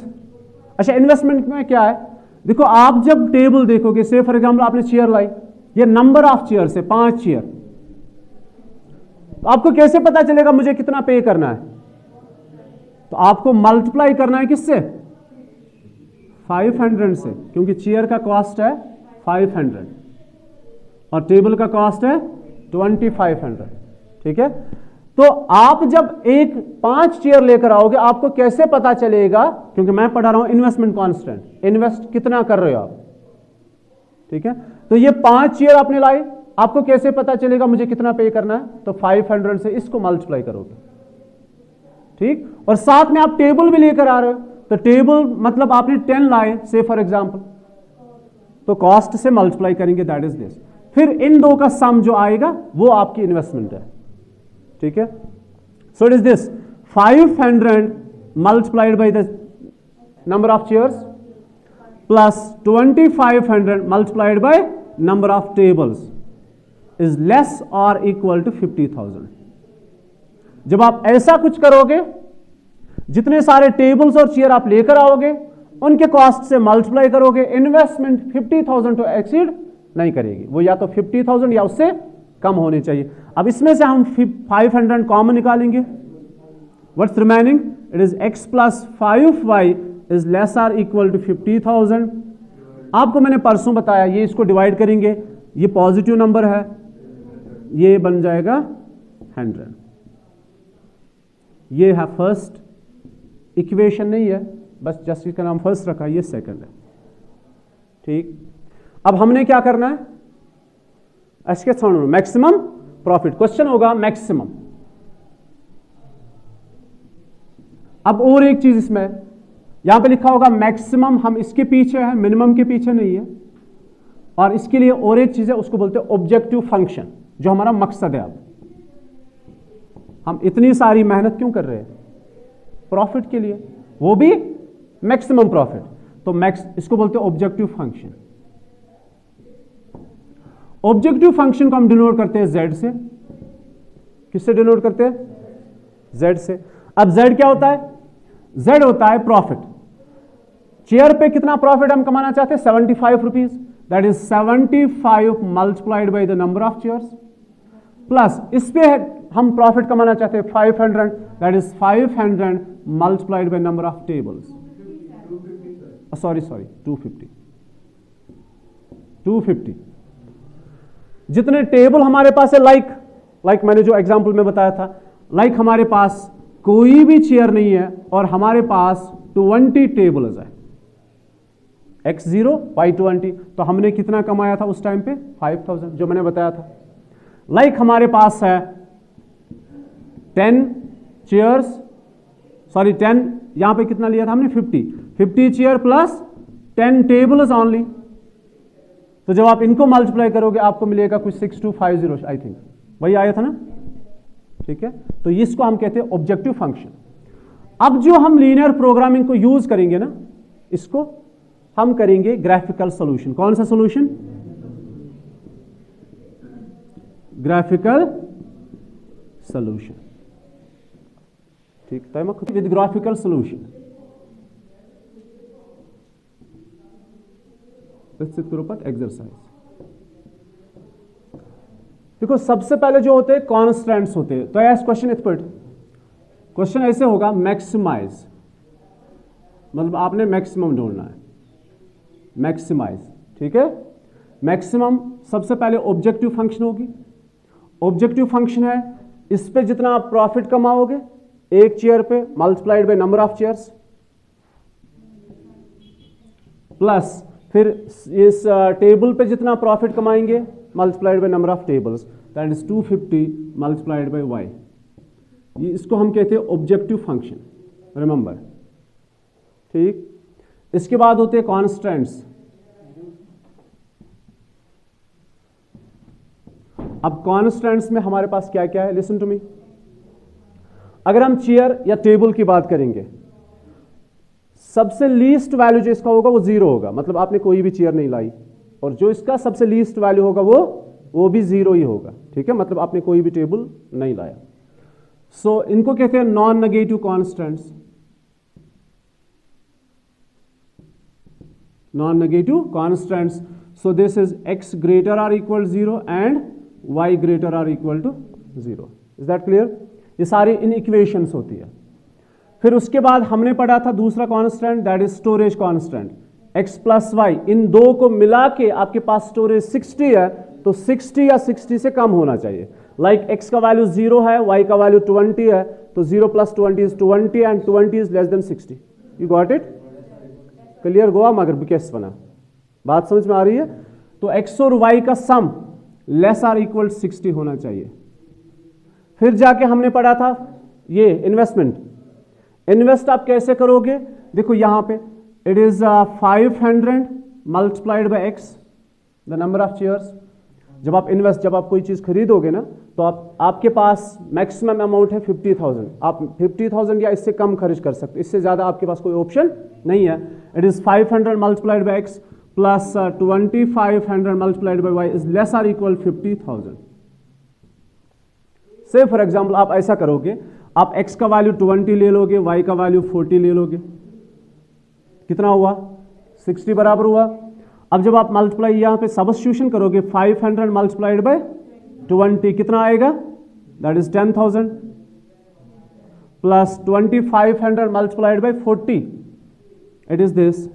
अच्छा इन्वेस्टमेंट में क्या है? देखो आप जब टेबल देखोगे, से फॉर एग्जाम्पल आपने चेयर लाई, ये नंबर ऑफ चेयर से 5 चेयर, तो आपको कैसे पता चलेगा मुझे कितना पे करना है? तो आपको मल्टीप्लाई करना है किससे? 500 से, क्योंकि चेयर का कॉस्ट है 500 और टेबल का कॉस्ट है 2500, ठीक है। तो आप जब 5 चेयर लेकर आओगे, आपको कैसे पता चलेगा? क्योंकि मैं पढ़ा रहा हूं इन्वेस्टमेंट कांस्टेंट, इन्वेस्ट कितना कर रहे हो आप, ठीक है। तो ये 5 चेयर आपने लाई, आपको कैसे पता चलेगा मुझे कितना पे करना है? तो 500 से इसको मल्टीप्लाई करोगे, ठीक। और साथ में आप टेबल भी लेकर आ रहे हो, तो टेबल मतलब आपने 10 लाए से फॉर एग्जांपल, तो कॉस्ट से मल्टीप्लाई करेंगे, दैट इज दिस। फिर इन दो का सम जो आएगा वो आपकी इन्वेस्टमेंट है, ठीक है। सो it is this 500 multiplied by the number of chairs plus 2500 multiplied by number of tables is less और इक्वल टू 50,000। जब आप ऐसा कुछ करोगे, जितने सारे टेबल्स और चेयर आप लेकर आओगे, उनके कॉस्ट से मल्टीप्लाई करोगे, इन्वेस्टमेंट 50,000 तो एक्सीड नहीं करेगी, वो या तो 50,000 या उससे कम होनी चाहिए। अब इसमें से हम 500 कॉमन निकालेंगे, what's remaining? It is x plus 5y is less or equal to 50,000। आपको मैंने परसों बताया, ये इसको डिवाइड करेंगे, ये पॉजिटिव नंबर है, ये बन जाएगा 100। ये है फर्स्ट इक्वेशन, नहीं है बस जस्ट इसका नाम फर्स्ट रखा, ये सेकंड है, ठीक। अब हमने क्या करना है? इसके छोड़ो मैक्सिमम प्रॉफिट, क्वेश्चन होगा मैक्सिमम। अब और एक चीज इसमें यहां पे लिखा होगा मैक्सिमम, हम इसके पीछे है, मिनिमम के पीछे नहीं है। और इसके लिए और एक चीज है, उसको बोलते हैं ऑब्जेक्टिव फंक्शन, जो हमारा मकसद है। अब हम इतनी सारी मेहनत क्यों कर रहे हैं? प्रॉफिट के लिए, वो भी मैक्सिमम प्रॉफिट। तो इसको बोलते हैं ऑब्जेक्टिव फंक्शन। ऑब्जेक्टिव फंक्शन को हम डिनोट करते हैं जेड से। किससे डिनोट करते हैं? जेड से। अब जेड क्या होता है? जेड होता है प्रॉफिट। चेयर पे कितना प्रॉफिट हम कमाना चाहते हैं? 75 rupees. That is 75 multiplied by the number of chairs, plus इस पे हम प्रॉफिट कमाना चाहते हैं 500, that is 500 multiplied by number of tables. Sorry 250। जितने टेबल हमारे पास है, लाइक मैंने जो एग्जांपल में बताया था, लाइक हमारे पास कोई भी चेयर नहीं है और हमारे पास 20 टेबल्स है, x0 y20, तो हमने कितना कमाया था उस टाइम पे? 5000, जो मैंने बताया था। लाइक हमारे पास है 10 चेयर्स, सॉरी 10, यहां पे कितना लिया था हमने? 50 चेयर प्लस 10 टेबल्स ओनली। तो जब आप इनको मल्टीप्लाई करोगे आपको मिलेगा कुछ 6250, आई थिंक वही आया था ना, ठीक है। तो इसको हम कहते हैं ऑब्जेक्टिव फंक्शन। अब जो हम लीनियर प्रोग्रामिंग को यूज करेंगे ना, इसको हम करेंगे ग्राफिकल सॉल्यूशन। कौन सा सॉल्यूशन? ग्राफिकल सॉल्यूशन, ठीक है। With graphical solution exercise. देखो सबसे पहले जो होते हैं कॉन्स्टेंट्स होते हैं, तो ऐसा क्वेश्चन क्वेश्चन ऐसे होगा, मैक्सिमाइज, मतलब आपने मैक्सिमम ढूंढना है, मैक्सिमाइज, ठीक है। मैक्सिमम सबसे पहले ऑब्जेक्टिव फंक्शन होगी। ऑब्जेक्टिव फंक्शन है, इस पे जितना आप प्रॉफिट कमाओगे एक चेयर पे multiplied by number of chairs, plus फिर इस टेबल पे जितना प्रॉफिट कमाएंगे multiplied by number of tables, that is 250 multiplied by y। ये इसको हम कहते हैं ऑब्जेक्टिव फंक्शन, रिमेंबर, ठीक। इसके बाद होते हैं कॉन्स्टेंट्स। अब कॉन्स्टेंट्स में हमारे पास क्या क्या है, लिसन टू मी। अगर हम चेयर या टेबल की बात करेंगे, सबसे लीस्ट वैल्यू जो इसका होगा वो 0 होगा, मतलब आपने कोई भी चेयर नहीं लाई, और जो इसका सबसे लीस्ट वैल्यू होगा वो भी 0 ही होगा, ठीक है, मतलब आपने कोई भी टेबल नहीं लाया। सो इनको कहते हैं non negative constants, non negative constants. So this is x greater or equal 0 and y greater or equal to 0। Is that clear? ये सारी इन इक्वेशंस होती है। फिर उसके बाद हमने पढ़ा था दूसरा constant, that is storage constant, x plus y, इन दो को मिला के आपके पास स्टोरेज 60 है, तो 60 या 60 से कम होना चाहिए। लाइक x का वैल्यू 0 है, y का वैल्यू 20 है, तो 0 plus 20 is 20 and 20 is less than 60। You got it? Clear Goa? मगर बिकेस बना, बात समझ में आ रही है? तो x और y का सम लेस आर इक्वल 60 होना चाहिए। फिर जाके हमने पढ़ा था ये इन्वेस्टमेंट। इन्वेस्ट आप कैसे करोगे? देखो यहां पे it is 500 multiplied by x, the number of chairs. जब आप कोई चीज खरीदोगे ना, तो आपके पास मैक्सिमम अमाउंट है 50,000। आप 50,000 या इससे कम खर्च कर सकते, इससे ज्यादा आपके पास कोई ऑप्शन नहीं है। It is 500 multiplied by x plus 2500 multiplied by y is less or equal 50,000। से फॉर एग्जाम्पल आप ऐसा करोगे, आप x का वैल्यू 20 ले लोगे, y का वैल्यू 40 ले लोगे, कितना हुआ? 60 बराबर हुआ। अब जब आप मल्टीप्लाई यहां पे सब्स्टिट्यूशन करोगे, 500 मल्टीप्लाइड बाय 20 कितना आएगा? That is 10,000 plus 2500 multiplied bye 40, it is this,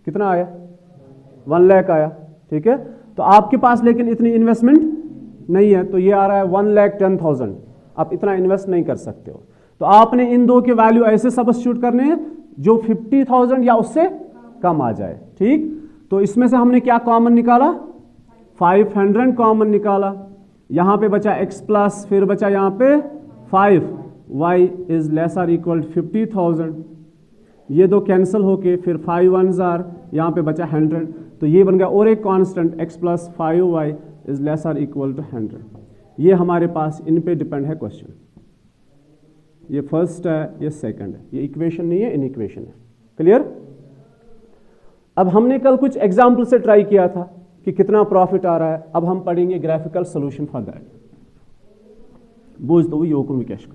कितना आया? 1 लाख आया, ठीक है। तो आपके पास लेकिन इतनी इन्वेस्टमेंट नहीं है, तो ये आ रहा है 1,10,000। आप इतना इन्वेस्ट नहीं कर सकते हो, तो आपने इन दो के वैल्यू ऐसे सब्स्टिट्यूट करने हैं जो 50,000 या उससे कम आ जाए, ठीक। तो इसमें से हमने क्या कॉमन निकाला, 500 कॉमन निकाला, यहां पे बचा x प्लस, फिर बचा यहां पे 5, y is less or equal 50,000, ये दो कैंसिल होके फिर 5 1s आर, यहां पे बचा 100, तो ये बन गया और एक constant x plus 5y is less or equal to 100। ये हमारे पास इन पे डिपेंड है क्वेश्चन, ये फर्स्ट है, ये सेकंड है, ये इक्वेशन नहीं है, इन इक्वेशन है। क्लियर? अब हमने कल कुछ एग्जाम्पल से ट्राई किया था कि कितना प्रॉफिट आ रहा है, अब हम पढ़ेंगे ग्राफिकल सोल्यूशन फॉर दैट। बोझ तो योकुन विकेश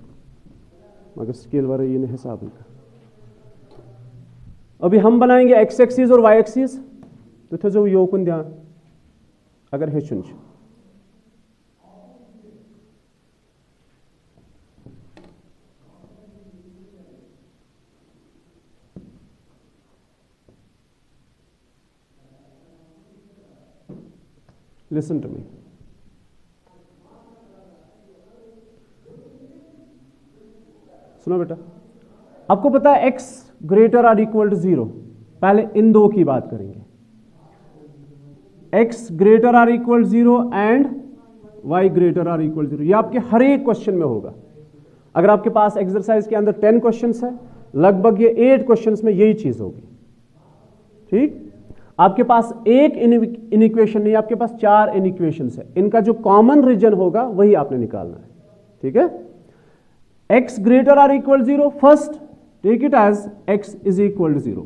मगर स्केल वाले ये हिसाब नहीं। अभी हम बनाएंगे एक्स एक्सिस और वाई एक्सिस, तो थे जो योकुन ध्यान अगर हेचुन लिसन टू मी। सुनो बेटा, आपको पता है x greater or equal to 0, पहले इन दो की बात करेंगे, x greater or equal 0 and y greater or equal 0। ये आपके हर एक क्वेश्चन में होगा। अगर आपके पास एक्सरसाइज के अंदर 10 क्वेश्चंस है, लगभग ये 8 क्वेश्चंस में यही चीज होगी। ठीक, आपके पास एक इनइक्वेशन नहीं, आपके पास 4 इनइक्वेशंस है, इनका जो कॉमन रीजन होगा वही आपने निकालना है। ठीक है, x greater or equal 0, first take it as x is equal to 0,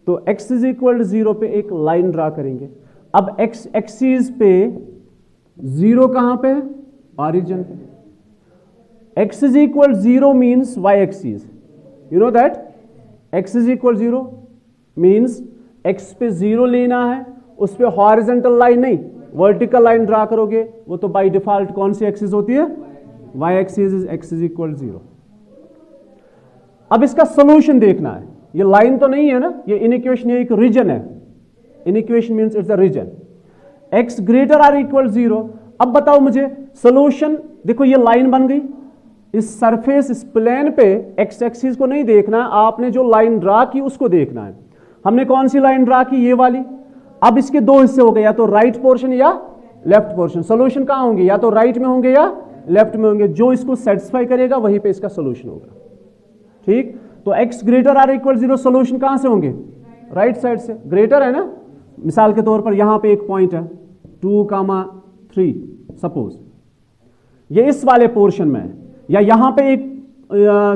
तो x इज इक्वल टू 0 पे एक लाइन ड्रा करेंगे। अब x एक्सिस पे 0 कहां पे है, ऑरिजिन पे। x is equal 0 means y axis, you know that x is equal 0 means x पे 0 लेना है, उस पे हॉरिजॉन्टल लाइन नहीं वर्टिकल लाइन ड्रा करोगे, वो तो बाय डिफॉल्ट कौन सी एक्सिस होती है, y axis is x is equal 0। अब इसका सॉल्यूशन देखना है, ये लाइन तो नहीं है ना, ये इनइक्वेशन, ये एक रीजन है, inequation means it's a region. x greater or equal 0, अब बताओ मुझे सॉल्यूशन। देखो ये लाइन बन गई, इस सरफेस इस प्लेन पे x एक्सिस को नहीं देखना, आपने जो लाइन ड्रा की उसको देखना है। हमने कौन सी लाइन ड्रा की, ये वाली। अब इसके दो हिस्से हो गए, या तो राइट पोर्शन या लेफ्ट पोर्शन। सॉल्यूशन कहां होंगे, या तो राइट में होंगे या लेफ्ट में होंगे, जो इसको सेटिस्फाई करेगा वहीं पे इसका सॉल्यूशन होगा। ठीक, तो x greater or equal 0 solution कहां से होंगे, राइट साइड से, ग्रेटर है ना। मिसाल के तौर पर यहां पे एक पॉइंट है 2,3 सपोज, ये इस वाले पोर्शन में है, या यहां पे एक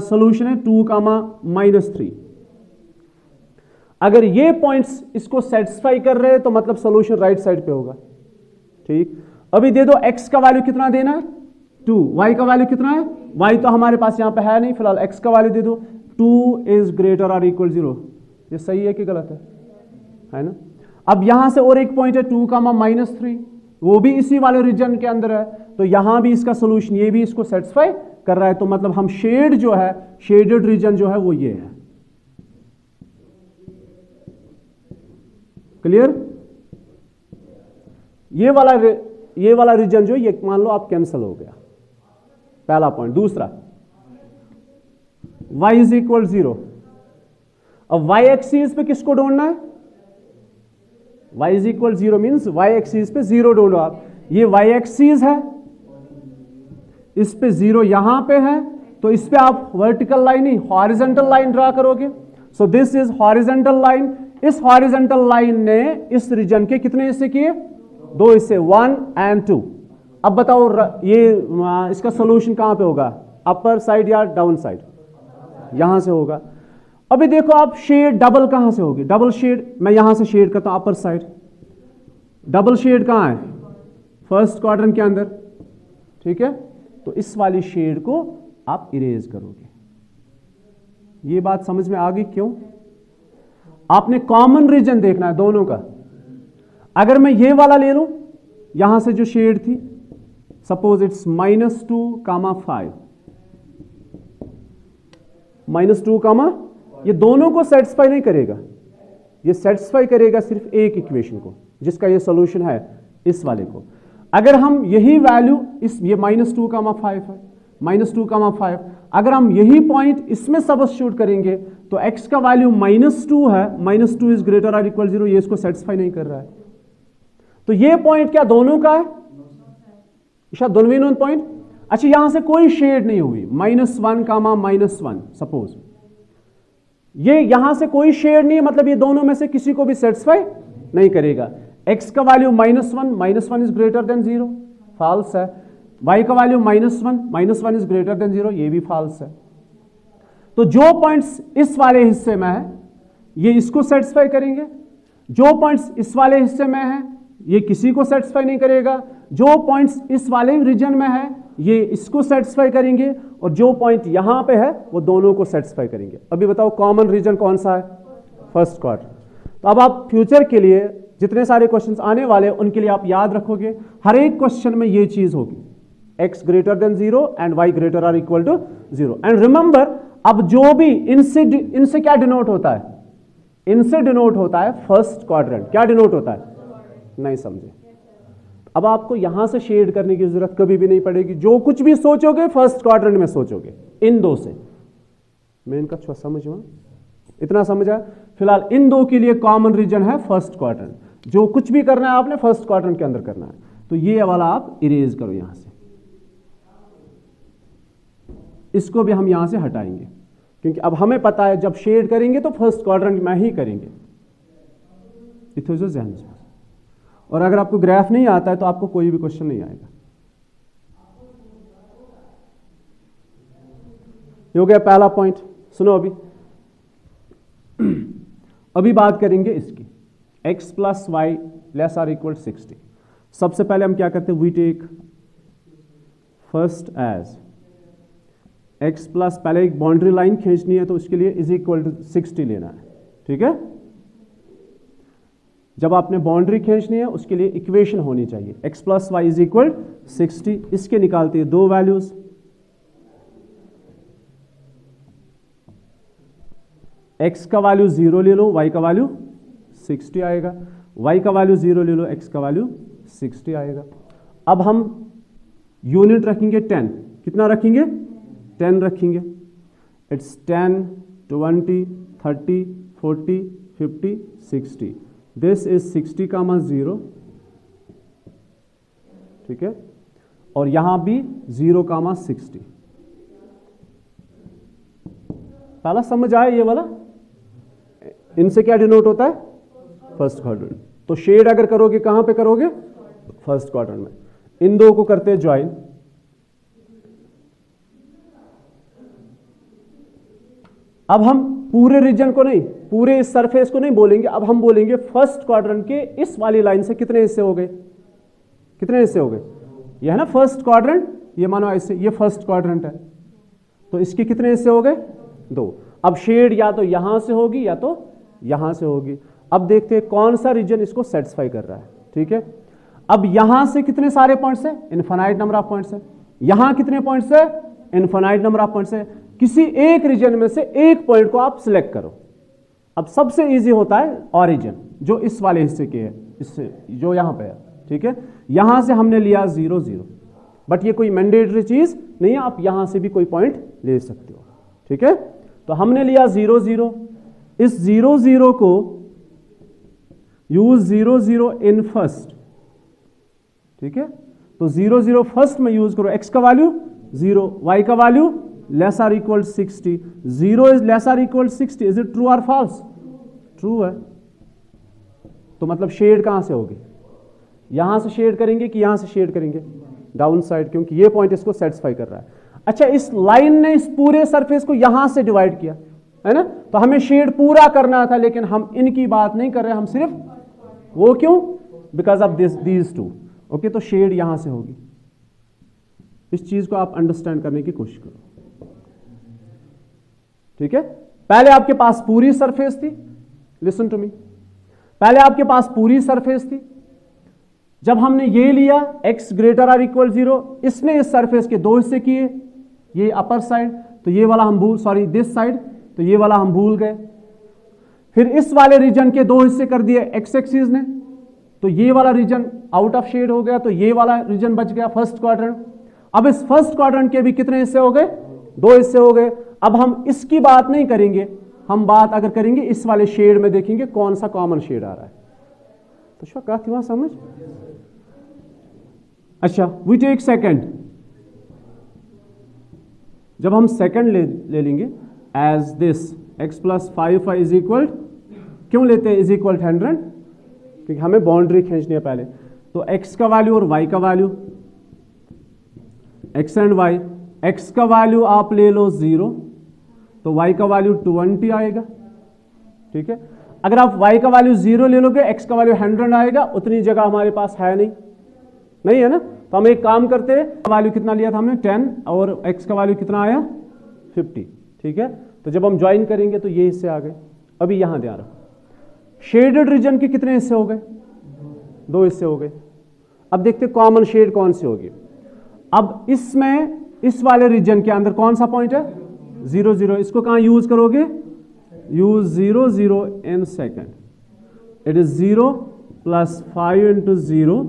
सॉल्यूशन है 2,-3। अगर ये पॉइंट्स इसको सेटिस्फाई कर रहे हैं तो मतलब सॉल्यूशन राइट साइड पे होगा। ठीक, अभी दे दो x का वैल्यू कितना देना है, 2, y का वैल्यू कितना है, y तो हमारे पास यहां पे है नहीं, फिलहाल x का वैल्यू दे दो, 2 इज ग्रेटर आर इक्वल 0। ये सही है कि गलत है ना। अब यहां से और एक पॉइंट है 2,-3, वो भी इसी वाले रीजन के अंदर है, तो यहां भी इसका सॉल्यूशन, ये भी इसको सेटिस्फाई कर रहा है, तो मतलब हम शेड जो है, शेडेड रीजन जो है वो ये है। क्लियर? ये वाला रीजन जो ये मान लो आप कैंसिल हो गया, पहला पॉइंट। दूसरा y इज इक्वल 0, अब y एक्सिस पे किसको ढूंढना है, y is equal 0 means y axis पे 0 ढूंढो आप। ये y एक्सिस है, इस पे 0 यहां पे है, तो इस पे आप वर्टिकल लाइन नहीं हॉरिजॉन्टल लाइन ड्रा करोगे। So this is horizontal line. इस हॉरिजॉन्टल लाइन ने इस रीजन के कितने हिस्से किए, 2 हिस्से, 1 and 2। अब बताओ ये इसका सॉल्यूशन कहां पे होगा, अपर साइड या डाउन साइड, यहां से होगा। अभी देखो आप शेड डबल कहां से होगी, डबल शेड मैं यहां से शेड करता हूं अपर साइड, डबल शेड कहां है, फर्स्ट क्वाड्रेंट के अंदर। ठीक है, तो इस वाली शेड को आप इरेज करोगे। ये बात समझ में आ गई? क्यों? आपने कॉमन रीजन देखना है दोनों का। अगर मैं ये वाला ले लूं, यहां से जो शेड थी, सपोज इट्स -2,5, -2, ये दोनों को सेटिस्फाई नहीं करेगा, ये सेटिस्फाई करेगा सिर्फ एक इक्वेशन को, जिसका ये सॉल्यूशन है इस वाले को। अगर हम यही वैल्यू इस, ये -2,5 है, -2,5, अगर हम यही पॉइंट इसमें सब्स्टिट्यूट करेंगे तो x का वैल्यू -2 है, -2 इज ग्रेटर और इक्वल 0, ये इसको सेटिस्फाई नहीं कर रहा है। तो ये पॉइंट क्या दोनों का है? शायद दोनों ही नोन पॉइंट। अच्छा, यहां से कोई शेड नहीं हुई, -1 कामा -1 सपोज, ये यहां से कोई शेड नहीं है, मतलब ये दोनों में से किसी को भी सेटिस्फाई नहीं करेगा। x का value -1 is greater than 0, false है। y का वैल्यू -1 इज ग्रेटर देन 0, ये भी फॉल्स है। तो जो पॉइंट्स इस वाले हिस्से में है ये इसको सेटिस्फाई करेंगे, जो पॉइंट्स इस वाले हिस्से में है ये किसी को सेटिस्फाई नहीं करेगा, जो पॉइंट्स इस वाले रीजन में है ये इसको सेटिस्फाई करेंगे, और जो पॉइंट यहां पे है वो दोनों को सेटिस्फाई करेंगे। अभी बताओ कॉमन रीजन कौन सा है? First quadrant. तो अब आप फ्यूचर के लिए जितने सारे क्वेश्चंस आने वाले हैं उनके लिए आप याद रखोगे, हर एक क्वेश्चन में ये चीज होगी, x greater than 0 and y greater or equal to 0। And remember, अब जो भी इनसे क्या डिनोट होता है? इनसे डिनोट होता है फर्स्ट क्वाड्रेंट। क्या डिनोट होता है? नहीं समझे? अब आपको यहां से शेड करने की जरूरत कभी भी नहीं पड़ेगी, जो कुछ भी सोचोगे फर्स्ट क्वाड्रेंट में सोचोगे, इन दो से। मैं इनका थोड़ा समझ हुआ, इतना समझा? फिलहाल इन दो के लिए कॉमन रीजन है फर्स्ट क्वाड्रेंट, जो कुछ भी करना है आपने फर्स्ट क्वाड्रेंट के अंदर करना है। तो ये वाला आप इरेज करो यहां से, इसको भी हम यहां से हटाएंगे, क्योंकि अब हमें पता है जब शेड करेंगे तो फर्स्ट क्वाड्रेंट में ही करेंगे। इथो जो ध्यान से, और अगर आपको ग्राफ नहीं आता है तो आपको कोई भी क्वेश्चन नहीं आएगा। ये हो गया पहला पॉइंट। सुनो, अभी बात करेंगे इसकी, x plus y less or equal 60। सबसे पहले हम क्या करते हैं? We take first as x plus, पहले एक बाउंड्री लाइन खींचनी है तो उसके लिए इज इक्वल टू 60 लेना है, ठीक है? जब आपने बाउंड्री खींचनी है उसके लिए इक्वेशन होनी चाहिए, x plus y is equal 60। इसके निकालते हैं दो वैल्यूज, x का वैल्यू 0 ले लो, y का वैल्यू 60 आएगा, y का वैल्यू 0 ले लो, x का वैल्यू 60 आएगा। अब हम यूनिट रखेंगे 10, कितना रखेंगे? 10 रखेंगे। इट्स 10, 20, 30, 40, 50, 60। दिस इज 60 कामा 0, ठीक है? और यहां भी 0 कामा 60। पहला समझ आया ये वाला? इनसे क्या डिनोट होता है? First quadrant. तो शेड अगर करोगे कहां पे करोगे? फर्स्ट क्वाड्रेंट में। इन दो को करते हैं ज्वाइन। अब हम पूरे रीजन को नहीं, पूरे इस सरफेस को नहीं बोलेंगे, अब हम बोलेंगे फर्स्ट क्वाड्रेंट के इस वाली लाइन से कितने हिस्से हो गए? कितने हिस्से हो गए? ये है ना फर्स्ट क्वाड्रेंट, ये मानो ऐसे, ये फर्स्ट क्वाड्रेंट है, तो इसके कितने हिस्से हो गए? 2। अब शेड या तो यहां से होगी या तो यहां से होगी। अब देखते हैं कौन सा रीजन इसको सेटिस्फाई कर रहा है, ठीक है? अब यहां से कितने सारे पॉइंट्स है? इनफाइनाइट नंबर ऑफ पॉइंट्स है। यहां कितने पॉइंट्स है? इनफाइनाइट नंबर ऑफ पॉइंट्स है। किसी एक रीजन में से एक पॉइंट को आप सिलेक्ट करो। अब सबसे इजी होता है ऑरिजिन, जो इस वाले हिस्से के है, इससे जो यहां पे है, ठीक है? यहां से हमने लिया 0, 0, बट ये कोई मैंडेटरी चीज नहीं है, आप यहां से भी कोई पॉइंट ले सकते हो, ठीक है? तो हमने लिया 0, 0। इस 0, 0 को यूज 0, 0 इन फर्स्ट, ठीक है? तो 0, 0 फर्स्ट में यूज करो। x का वैल्यू 0, y का value less or equal 60। 0 is less or equal 60। Is it true और फॉल्स? ट्रू है। तो मतलब शेड कहां से होगी? यहां से शेड करेंगे कि यहां से शेड करेंगे? डाउन साइड, क्योंकि ये पॉइंट इसको सेटिस्फाई कर रहा है। अच्छा, इस लाइन ने इस पूरे सरफेस को यहां से डिवाइड किया है ना, तो हमें शेड पूरा करना था, लेकिन हम इनकी बात नहीं कर रहे, हम सिर्फ वो, क्यों? Because of these two. Okay, तो शेड यहां से होगी। इस चीज को आप अंडरस्टैंड करने की कोशिश करो, ठीक है? पहले आपके पास पूरी सरफेस थी, लिसन टू मी, पहले आपके पास पूरी सरफेस थी। जब हमने ये लिया x ग्रेटर आर इक्वल 0, इसने इस सरफेस के दो हिस्से किए, ये अपर साइड, तो ये वाला हम भूल, सॉरी दिस साइड, तो ये वाला हम भूल गए। फिर इस वाले रीजन के दो हिस्से कर दिए x एक्सिस ने, तो ये वाला रीजन आउट ऑफ शेड हो गया, तो ये वाला रीजन बच गया फर्स्ट क्वाड्रेंट। अब इस फर्स्ट क्वाड्रेंट के भी कितने हिस्से हो गए? 2 हिस्से हो गए। अब हम इसकी बात नहीं करेंगे, हम बात अगर करेंगे इस वाले शेड में, देखेंगे कौन सा कॉमन शेड आ रहा है। तो शो कहा थी वहां समझ। अच्छा, वी टेक सेकंड। जब हम सेकंड ले लेंगे as this x plus 5 is equal, क्यों लेते हैं इज इक्वल 100? क्योंकि हमें बाउंड्री खींचनी है पहले। तो x का वैल्यू और y का value, x and y, x का वैल्यू आप ले लो 0, तो y का वैल्यू 20 आएगा। ठीक है, अगर आप y का वैल्यू 0 ले लोगे, x का वैल्यू 100 आएगा। उतनी जगह हमारे पास है नहीं है ना। तो हम एक काम करते हैं, वैल्यू कितना लिया था हमने 10 और x का वैल्यू कितना आया 50। ठीक है, तो जब हम ज्वाइन करेंगे तो ये हिस्से आ गए। अभी यहां ध्यान रखो, शेडेड रीजन के कितने हिस्से हो गए? 2 हिस्से हो गए। अब देखते कॉमन शेड कौन सी होगी। अब इसमें इस वाले रीजन के अंदर कौन सा पॉइंट है? 0 0। इसको कहां यूज करोगे? Use 0 0 in second. It is 0 plus 5 into 0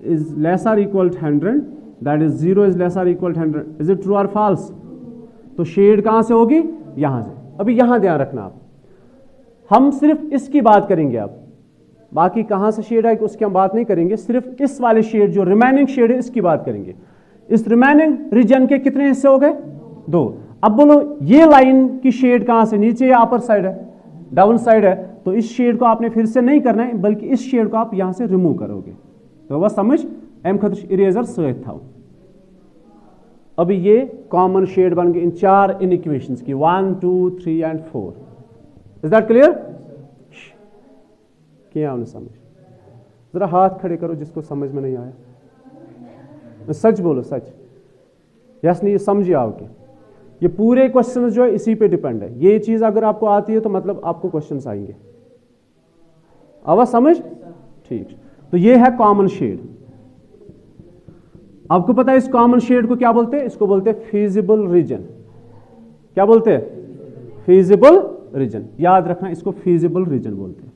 is less or equal 100, that is 0 is less or equal 100। Is it true और फॉल्स? तो शेड कहां से होगी? यहां से। अभी यहां ध्यान रखना आप, हम सिर्फ इसकी बात करेंगे। अब बाकी कहां से शेड है उसकी हम बात नहीं करेंगे, सिर्फ इस वाले शेड जो रिमेनिंग शेड है इसकी बात करेंगे। इस रिमेनिंग रीजन के कितने हिस्से हो गए? 2। अब बोलो ये लाइन की शेड कहां से? नीचे या अपर साइड है? डाउन साइड है। तो इस शेड को आपने फिर से नहीं करना है, बल्कि इस शेड को आप यहां से रिमूव करोगे। तो बस समझ, एम खतर इरेजर सहित था। अभी ये कॉमन शेड बन गए इन 4 इनइक्वेशंस की, 1 2 3 एंड 4। Is that clear? किया हमने समझ? जरा हाथ खड़े करो जिसको समझ में नहीं आया। सच बोलो, सच। यस नहीं, ये समझिए आपके, ये पूरे क्वेश्चन जो है इसी पे डिपेंड है। ये चीज अगर आपको आती है तो मतलब आपको क्वेश्चंस आएंगे। आवाज समझ? ठीक। तो ये है कॉमन शेड। आपको पता है इस कॉमन शेड को क्या बोलते हैं? इसको बोलते हैं फीजिबल रीजन। क्या बोलते हैं? Feasible reason. याद रखना, इसको फीजिबल रीजन बोलते हैं।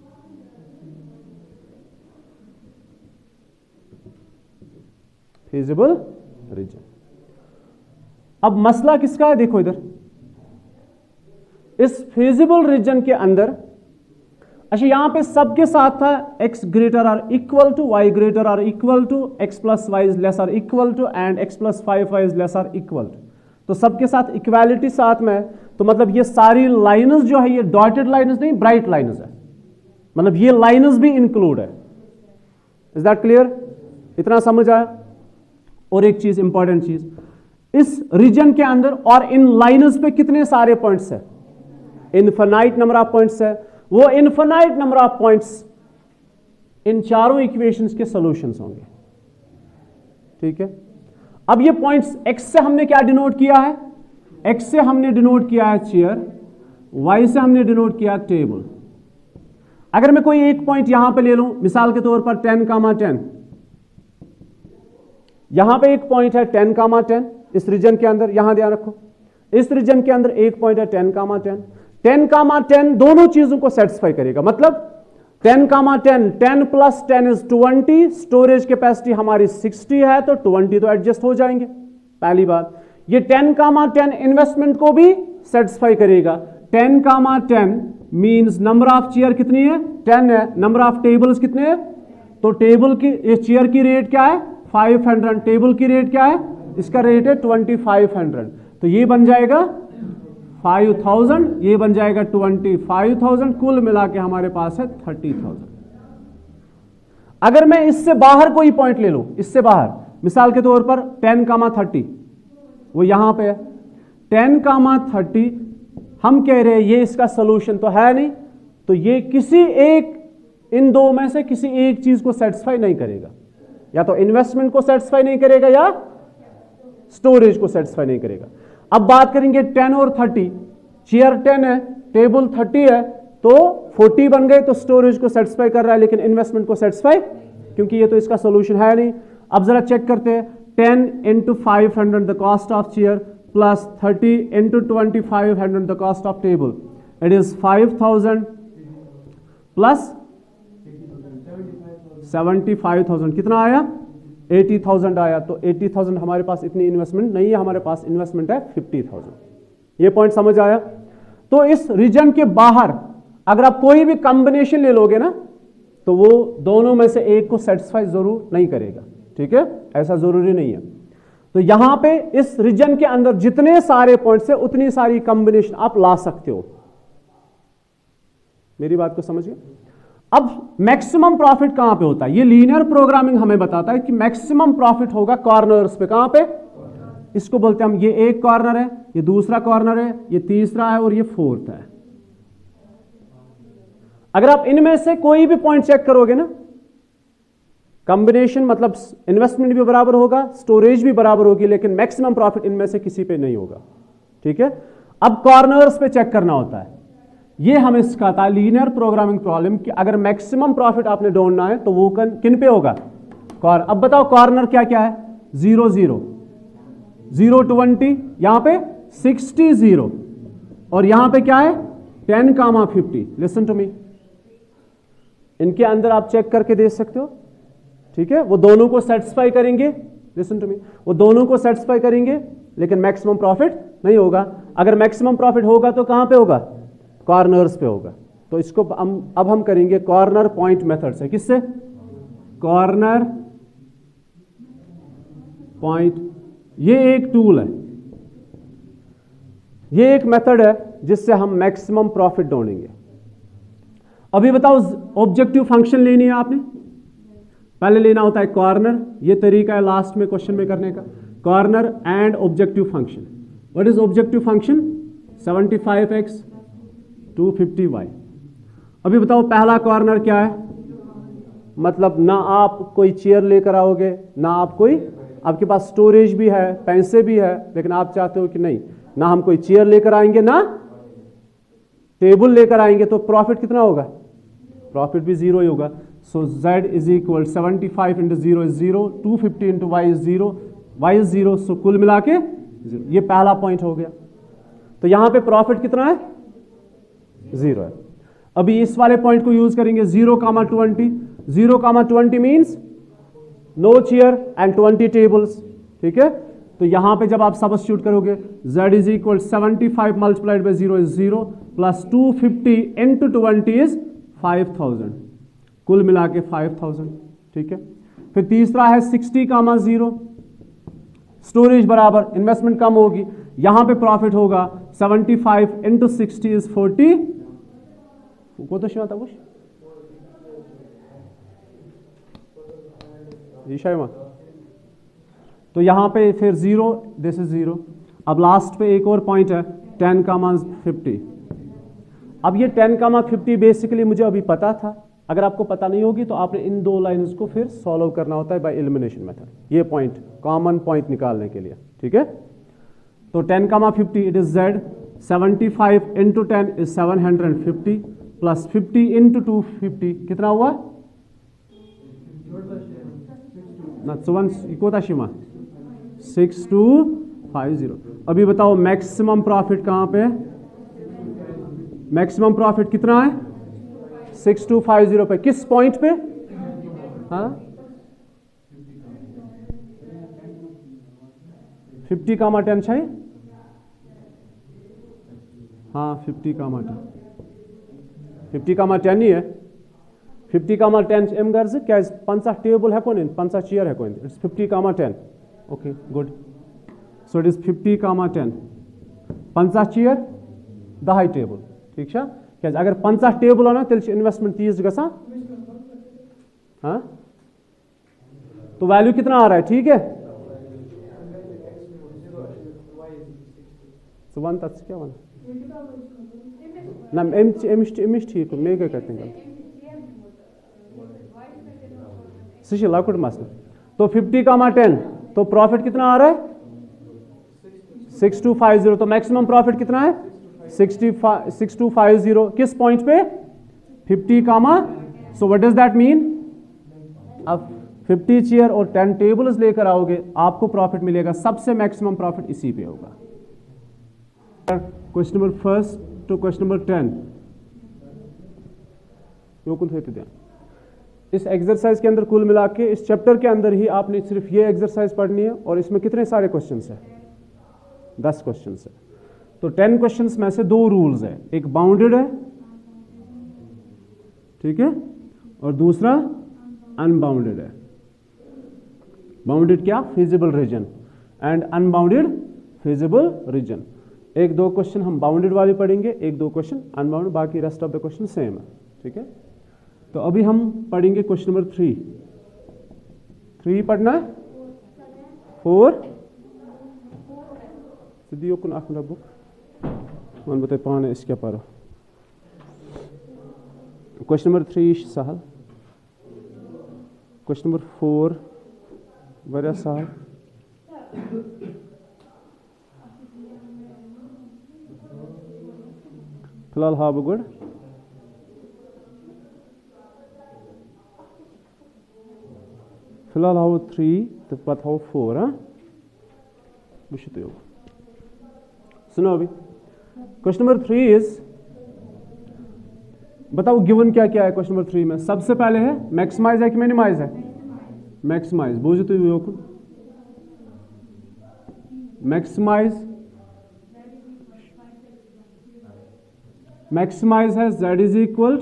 Feasible reason. अब मसला किसका है? देखो इधर, इस फीजिबल रीजन के अंदर, अच्छा यहां पे सबके साथ था x greater or equal to, y greater or equal to, x plus y is less or equal to and x plus 5y is less or equal to. तो सबके साथ इक्वालिटी साथ में है। तो मतलब ये सारी लाइन्स जो है ये डॉटेड लाइन्स नहीं, ब्राइट लाइन्स है। मतलब ये लाइन्स भी इंक्लूड है। Is that clear? इतना समझ आया? और एक चीज, इंपॉर्टेंट चीज, इस रीजन के अंदर और इन लाइन्स पे कितने सारे पॉइंट्स है? इनफिनाइट नंबर ऑफ पॉइंट्स है। वो infinite number of points in चारों इक्वेशंस के सॉल्यूशंस होंगे। ठीक है, अब ये पॉइंट्स x से हमने क्या डिनोट किया है? x से हमने डिनोट किया है चेयर, y से हमने डिनोट किया टेबल। अगर मैं कोई एक पॉइंट यहां पे ले लूं, मिसाल के तौर पर 10, यहां पे एक पॉइंट है 10, इस रीजन के अंदर। यहां ध्यान रखो, इस रीजन के अंदर एक पॉइंट है 10, दोनों चीजों को सेटिस्फाई करेगा। मतलब 10 प्लस 10 इज 20। स्टोरेज कैपेसिटी हमारी 60 है, तो 20 तो एडजस्ट हो जाएंगे। पहली बात, ये 10 इन्वेस्टमेंट को भी सेटिस्फाई करेगा। 10 मींस नंबर ऑफ चेयर कितनी है? 10 है। नंबर ऑफ टेबल्स कितने हैं? तो टेबल की, इस चेयर की रेट क्या है? 500। टेबल की रेट क्या है? इसका रेट है 2500। तो ये बन जाएगा 5000, ये बन जाएगा 25,000। कुल मिला के हमारे पास है 30,000। अगर मैं इससे बाहर कोई पॉइंट ले लूं, इससे बाहर, मिसाल के तौर पर 10, वो यहां पे है 10, हम कह रहे हैं ये इसका सोल्यूशन तो है नहीं, तो ये किसी एक, इन दो में से किसी एक चीज को सेटिस्फाई नहीं करेगा। या तो इन्वेस्टमेंट को सेटिस्फाई नहीं करेगा या स्टोरेज को सेटिस्फाई नहीं करेगा। अब बात करेंगे 10 और 30। चेयर 10 है, टेबल 30 है, तो 40 बन गए। तो स्टोरेज को सेटिस्फाई कर रहा है लेकिन इन्वेस्टमेंट को सेटिस्फाई, क्योंकि ये तो इसका सोल्यूशन है नहीं। अब जरा चेक करते हैं, 10 into 500 the cost of chair plus 30 into 2500 the cost of table, it is 5000 plus 75,000। कितना आया? 80,000 आया। तो 80,000 हमारे पास इतनी इन्वेस्टमेंट नहीं है, हमारे पास इन्वेस्टमेंट है 50,000। ये पॉइंट समझ आया? तो इस रीजन के बाहर अगर आप कोई भी कॉम्बिनेशन ले लोगे ना तो वो दोनों में से एक को सेटिस्फाई जरूर नहीं करेगा, ठीक है, ऐसा जरूरी नहीं है। तो यहां पे इस रीजन के अंदर जितने सारे पॉइंट्स है उतनी सारी कॉम्बिनेशन आप ला सकते हो। मेरी बात को समझिए। अब मैक्सिमम प्रॉफिट कहां पे होता है? ये लीनियर प्रोग्रामिंग हमें बताता है कि मैक्सिमम प्रॉफिट होगा कॉर्नर्स पे। कहां पे? इसको बोलते हैं हम, ये एक कॉर्नर है, ये दूसरा कॉर्नर है, ये तीसरा है और ये फोर्थ है। अगर आप इनमें से कोई भी पॉइंट चेक करोगे ना, कॉम्बिनेशन मतलब इन्वेस्टमेंट भी बराबर होगा, स्टोरेज भी बराबर होगी, लेकिन मैक्सिमम प्रॉफिट इनमें से किसी पे नहीं होगा, ठीक है। अब कॉर्नर्स पे चेक करना होता है। ये हमें सिखाता है लीनियर प्रोग्रामिंग प्रॉब्लम कि अगर मैक्सिमम प्रॉफिट आपने ढूंढना है तो वो किन पे होगा? अब बताओ कॉर्नर क्या क्या है? 0 0 0 20, यहां पे 60 0 और यहां पे क्या है? 10 50। लिसन टू मी, इनके अंदर आप चेक करके देख सकते हो, ठीक है। वो दोनों को सेटिस्फाई करेंगे, लिसन टू मी, वो दोनों को सेटिस्फाई करेंगे, लेकिन मैक्सिमम प्रॉफिट नहीं होगा। अगर मैक्सिमम प्रॉफिट होगा तो कहां पे होगा? कॉर्नर्स पे होगा। तो इसको अब हम करेंगे कॉर्नर पॉइंट मेथड से। किससे? Corner point. ये एक टूल है, ये एक मेथड है जिससे हम मैक्सिमम प्रॉफिट ढूंढेंगे। अभी बताओ, ऑब्जेक्टिव फंक्शन लेनी है आपने, पहले लेना होता है कॉर्नर, ये तरीका है लास्ट में क्वेश्चन में करने का, corner and objective function. What is objective function? 75x 250y। अभी बताओ पहला कॉर्नर क्या है? मतलब ना आप कोई चेयर लेकर आओगे, ना आप कोई, आपके पास स्टोरेज भी है, पैसे भी है, लेकिन आप चाहते हो कि नहीं, ना हम कोई चेयर लेकर आएंगे ना टेबल लेकर आएंगे, तो प्रॉफिट कितना होगा? प्रॉफिट भी 0 ही होगा। सो z is equal 75 into 0 is 0, 250 into y is 0, y is 0, सो कुल मिला के 0। ये पहला पॉइंट हो गया। तो यहां पे प्रॉफिट कितना है? 0 है। अभी इस वाले पॉइंट को यूज करेंगे 0,20। 0,20 means no chair and 20 tables, ठीक है। तो यहां पे जब आप सब्स्टिट्यूट करोगे z is equal 75 multiplied by 0 is 0 plus 250 into 20 is 5000, कुल मिला के 5000, ठीक है। फिर तीसरा है 60,0, स्टोरेज बराबर इन्वेस्टमेंट कम होगी, यहां पे प्रॉफिट होगा 75 इंटू 60 इज 40। को तो शिवा कुछ तो यहां पे फिर 0, दिस इज 0। अब लास्ट पे एक और पॉइंट है 10,50। अब ये 10,50 बेसिकली मुझे अभी पता था, अगर आपको पता नहीं होगी तो आपने इन दो लाइन्स को फिर सॉल्व करना होता है बाय एलिमिनेशन मेथड, ये पॉइंट कॉमन पॉइंट निकालने के लिए, ठीक है। तो 10,50 it is z, 75 into 10 is 750 plus 50 into 250 कितना हुआ ना? 6250। अभी बताओ मैक्सिमम प्रॉफिट कहां पे है? मैक्सिमम प्रॉफिट कितना है? 6250 पे। किस पॉइंट पे? हाँ 50,10 चाहिए। हाँ 50,10 50,10 ही है। 50,10 एम गर्ज क्या 50 टेबल है कौन 50 चेयर है कौन? It's 50,10। Okay good. So it is 50,10 50 chair 10 table, ठीक है। क्या अगर 50 टेबल हो ना तेल इन्वेस्टमेंट 30 गसा, हाँ तो वैल्यू कितना आ रहा है? ठीक है, so वन तक क्या वन ना एमिश ठीक मे क्या कहते हैं सही लकुट मसला। तो 50,10 तो प्रॉफिट कितना आ रहा है? 6250। तो मैक्सिमम प्रॉफिट कितना है? 6250। किस पॉइंट पे? 50, so what does that mean? अब 50 चेयर और 10 टेबल्स लेकर आओगे आपको प्रॉफिट मिलेगा, सबसे मैक्सिमम प्रॉफिट इसी पे होगा। Question number 1 to question number 10 इस एक्सरसाइज के अंदर कुल मिला के इस चैप्टर के अंदर ही आपने सिर्फ ये एक्सरसाइज पढ़नी है और इसमें कितने सारे क्वेश्चन है? 10 क्वेश्चन है। तो 10 क्वेश्चंस में से 2 रूल्स है, एक बाउंडेड है, ठीक है, और दूसरा अनबाउंडेड है। बाउंडेड क्या? Feasible region, and unbounded feasible region. 1-2 question हम बाउंडेड वाले पढ़ेंगे, 1-2 क्वेश्चन अनबाउंडेड, बाकी rest of the question same है, ठीक है। तो अभी हम पढ़ेंगे क्वेश्चन नंबर 3 पढ़ना है, 4 सीधी ओकुन आख मिनट बुक मन बताए पाने इस क्या पढ़ो। क्वेश्चन नंबर 3 सहल, क्वेश्चन नंबर 4 वारिया सहल, फिलहाल हाव गुड, फिलहाल हाव 3 तो पत हाव 4। हाँ बुझते हो, सुनो अभी क्वेश्चन नंबर 3 इज, बताओ गिवन क्या क्या है क्वेश्चन नंबर 3 में। सबसे पहले है मैक्सिमाइज है कि मिनिमाइज है? मैक्सिमाइज। बुझते हो मैक्सिमाइज, मैक्सिमाइज है z इज इक्वल,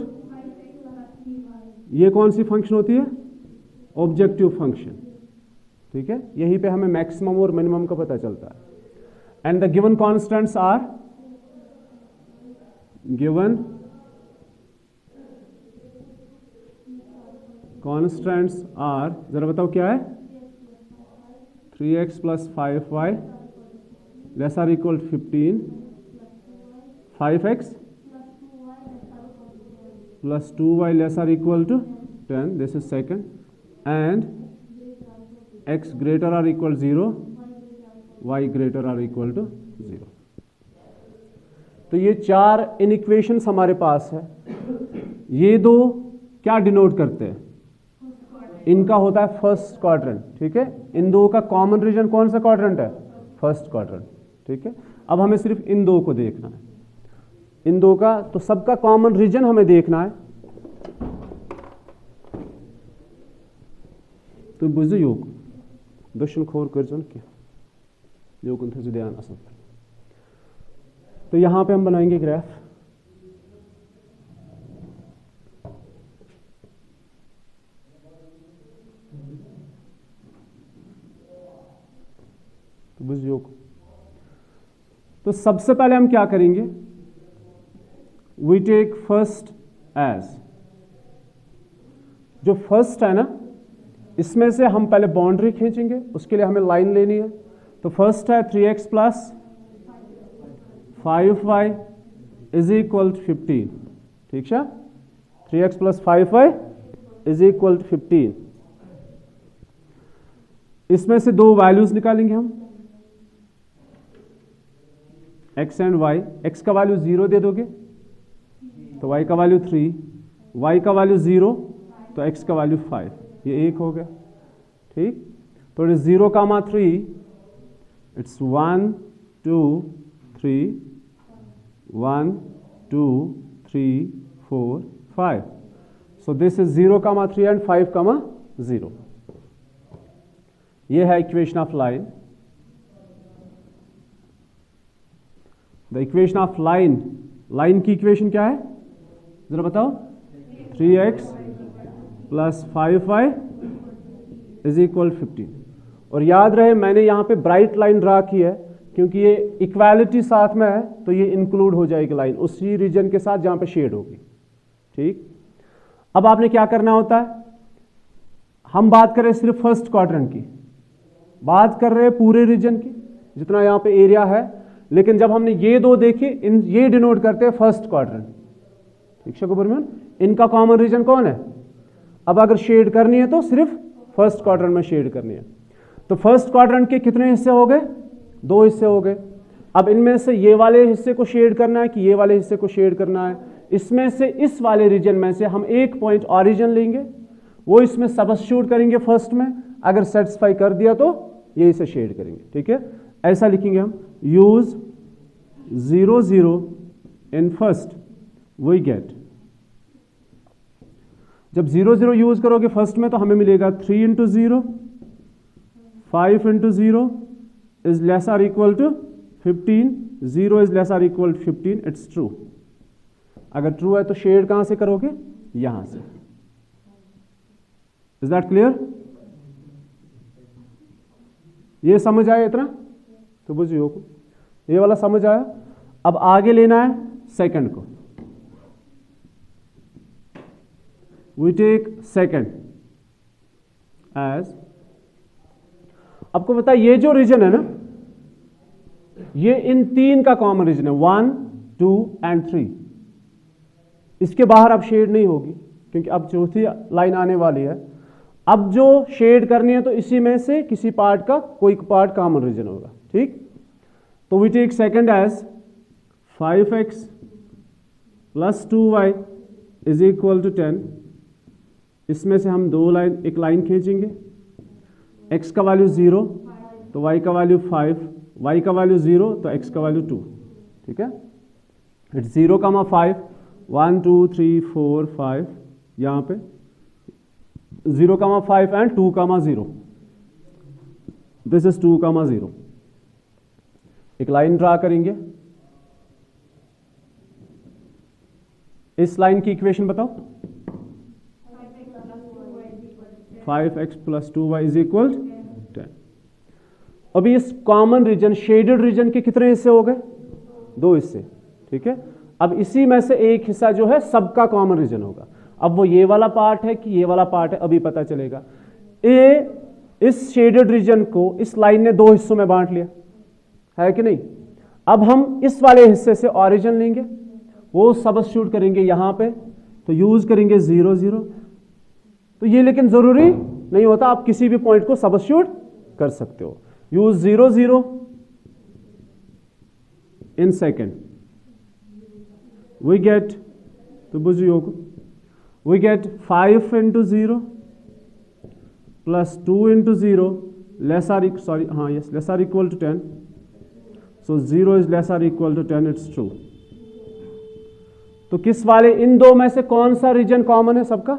ये कौन सी फंक्शन होती है? ऑब्जेक्टिव फंक्शन, ठीक है। यहीं पे हमें मैक्सिमम और मिनिमम का पता चलता है। And the given constants are, given constants are, जरा बताओ क्या है? 3x + 5y less or equal 15, 5x + 2y less or equal to 10, this is second, and x greater or equal 0, y greater or equal to 0। तो ये 4 इनइक्वेशंस हमारे पास है। ये 2 क्या डिनोट करते हैं? इनका होता है फर्स्ट क्वाड्रेंट, ठीक है। इन 2 का कॉमन रीजन कौन सा क्वाड्रेंट है? फर्स्ट क्वाड्रेंट, ठीक है। अब हमें सिर्फ इन 2 को देखना है, इन 2 का, तो सबका कॉमन रीजन हमें देखना है। तो बुझो योग दक्षिण खोर कर क्या योग ध्यान असल। तो यहां पे हम बनाएंगे ग्राफ, तो बुझ योग। तो सबसे पहले हम क्या करेंगे? वी टेक फर्स्ट एज, जो फर्स्ट है ना, इसमें से हम पहले बाउंड्री खींचेंगे, उसके लिए हमें लाइन लेनी है। तो फर्स्ट है 3x + 5y इज इक्वल 15, ठीक है। 3x + 5y is equal 15। इसमें से 2 वैल्यूज निकालेंगे हम, x एंड y। x का वैल्यू 0 दे दोगे तो y का वैल्यू 3, y का वैल्यू 0 तो x का वैल्यू 5, ये 1 हो गया, ठीक। तो 0,3, it's 1 2 3, 1 2 3 4 5। So this is 0,3 and 5,0। ये है equation of line. The equation of line, line की इक्वेशन क्या है जरा बताओ? 3x + 5y is equal 15। और याद रहे मैंने यहां पे ब्राइट लाइन ड्रा की है क्योंकि ये इक्वालिटी साथ में है, तो ये इंक्लूड हो जाएगी लाइन उसी रीजन के साथ जहां पे शेड होगी, ठीक। अब आपने क्या करना होता है? हम बात कर रहे हैं सिर्फ फर्स्ट क्वाड्रेंट की, बात कर रहे हैं पूरे रीजन की जितना यहां पे एरिया है, लेकिन जब हमने ये 2 देखे, इन ये डिनोट करते हैं फर्स्ट क्वाड्रेंट, ठीक है। इनका कॉमन रीजन कौन है? अब अगर शेड करनी है तो सिर्फ फर्स्ट क्वाड्रेंट में शेड करनी है। तो फर्स्ट क्वाड्रेंट के कितने हिस्से हो गए? 2 हिस्से हो गए। अब इनमें से ये वाले हिस्से को शेड करना है कि ये वाले हिस्से को शेड करना है? इसमें से इस वाले रीजन में से हम एक पॉइंट ऑरिजिन लेंगे, वो इसमें सब्स्टिट्यूट करेंगे फर्स्ट में, अगर सेटिस्फाई कर दिया तो ये इसे शेड करेंगे, ठीक है। ऐसा लिखेंगे हम, use 0 0 in first we get. जब 0 0 यूज करोगे फर्स्ट में तो हमें मिलेगा 3 × 0, 5 × 0 is less or equal to 15, 0 is less or equal 15, it's true. अगर ट्रू है तो शेड कहां से करोगे? यहां से। Is that clear? ये समझ आया इतना तो बुझियो को, ये वाला समझ आया। अब आगे लेना है सेकंड को। वी टेक सेकंड एज, आपको पता है ये जो रीजन है ना, ये इन तीन का कॉमन रीजन है, 1, 2 एंड 3। इसके बाहर अब शेड नहीं होगी क्योंकि अब चौथी लाइन आने वाली है। अब जो शेड करनी है तो इसी में से किसी पार्ट का कोई पार्ट कॉमन रीजन होगा, ठीक। तो we take second as 5x plus 2y is equal to 10। इसमें से हम एक लाइन खींचेंगे, x का वैल्यू 0 तो y का वैल्यू 5, y का वैल्यू 0 तो x का वैल्यू 2, ठीक है। इट्स 0, 5, 1 2 3 4 5, यहां पे 0, 5 एंड 2, 0। This is 2, 0। एक लाइन ड्रा करेंगे। इस लाइन की इक्वेशन बताओ। 5x plus 2y is equal 10। अभी इस कॉमन रीजन, शेडेड रीजन के कितने हिस्से हो गए? 2 हिस्से, ठीक है। अब इसी में से एक हिस्सा जो है सबका कॉमन रीजन होगा। अब वो ये वाला पार्ट है कि ये वाला पार्ट है अभी पता चलेगा। इस शेडेड रीजन को इस लाइन ने 2 हिस्सों में बांट लिया है कि नहीं। अब हम इस वाले हिस्से से ऑरिजिन लेंगे, वो सबस्टिट्यूट करेंगे यहां पे, तो यूज करेंगे 0 0। तो ये लेकिन जरूरी नहीं होता, आप किसी भी पॉइंट को सबस्टिट्यूट कर सकते हो। Use 0 0 in second, we get, तो बुझियो को, we get 5 into 0 plus 2 into 0 less or less or equal to 10. So 0 is less or equal to 10, it's true. तो किस वाले, इन दो में से कौन सा रीजन कॉमन है सबका?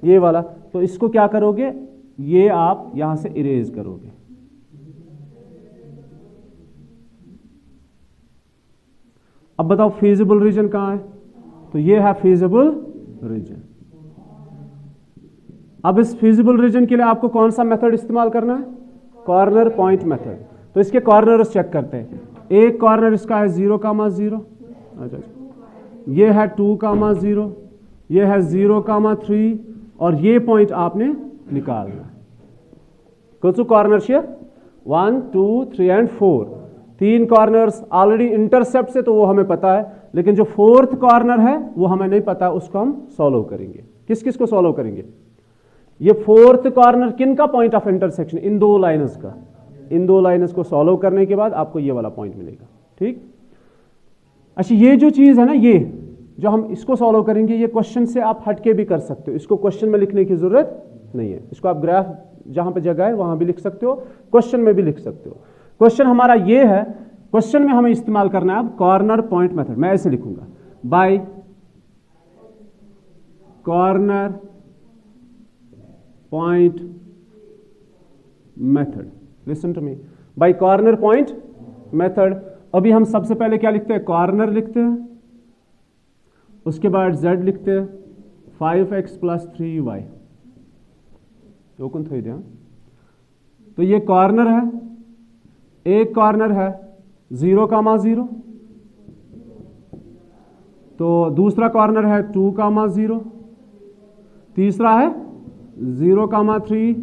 ये वाला। तो इसको क्या करोगे, ये आप यहां से इरेज करोगे। अब बताओ फीजिबल रीजन कहां है? तो ये है फीजिबल रीजन। अब इस फीजिबल रीजन के लिए आपको कौन सा मेथड इस्तेमाल करना है? Corner point method. तो इसके कॉर्नर्स चेक करते हैं। एक कॉर्नर इसका है 0, 0। अच्छा, ये है 2, 0, ये है 0, 3, और ये पॉइंट आपने निकालना है। कुछ corner share 1 2 3 and 4, 3 corners already intercept से, तो वो हमें पता है। लेकिन जो 4th कॉर्नर है वो हमें नहीं पता, उसको हम सॉल्व करेंगे। किस किस को सॉल्व करेंगे? ये 4th कॉर्नर किन का पॉइंट ऑफ इंटरसेक्शन? इन दो लाइन्स का। इन दो लाइन्स को सॉल्व करने के बाद आपको ये वाला पॉइंट मिलेगा, ठीक। अच्छा, ये जो चीज है ना, ये जो हम इसको सॉल्व करेंगे, ये क्वेश्चन से आप हटके भी कर सकते हो। इसको क्वेश्चन में लिखने की जरूरत नहीं है। इसको आप ग्राफ जहां पे जगह है वहां भी लिख सकते हो, क्वेश्चन में भी लिख सकते हो। क्वेश्चन हमारा ये है, क्वेश्चन में हमें इस्तेमाल करना है अब कॉर्नर पॉइंट मेथड। मैं ऐसे लिखूंगा, by corner point method. Listen to me, by corner point method. अभी हम सबसे पहले क्या लिखते हैं? कॉर्नर लिखते हैं, उसके बाद z लिखते हैं 5x प्लस 3y। तो ये कॉर्नर है, एक कॉर्नर है 0, 0, तो दूसरा कॉर्नर है 2, 0, तीसरा है 0, 3,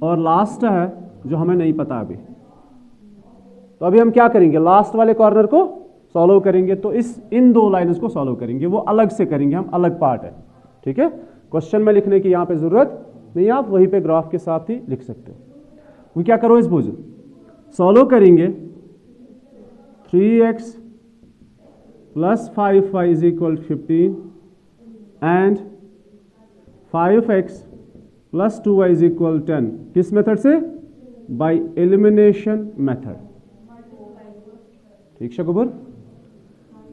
और लास्ट है जो हमें नहीं पता अभी। तो अभी हम क्या करेंगे? लास्ट वाले कॉर्नर को सॉल्व करेंगे। तो इन दो लाइन्स को सॉल्व करेंगे, वो अलग से करेंगे, हम अलग पार्ट है, ठीक है। क्वेश्चन में लिखने की यहां पे जरूरत नहीं, आप वहीं पे ग्राफ के साथ ही लिख सकते हो। वो क्या करो, इस बोझ सॉल्व करेंगे 3x plus 5y is equal 15 and 5x plus 2y is equal 10। किस मेथड से? बाय एलिमिनेशन मेथड, ठीक शकूबर।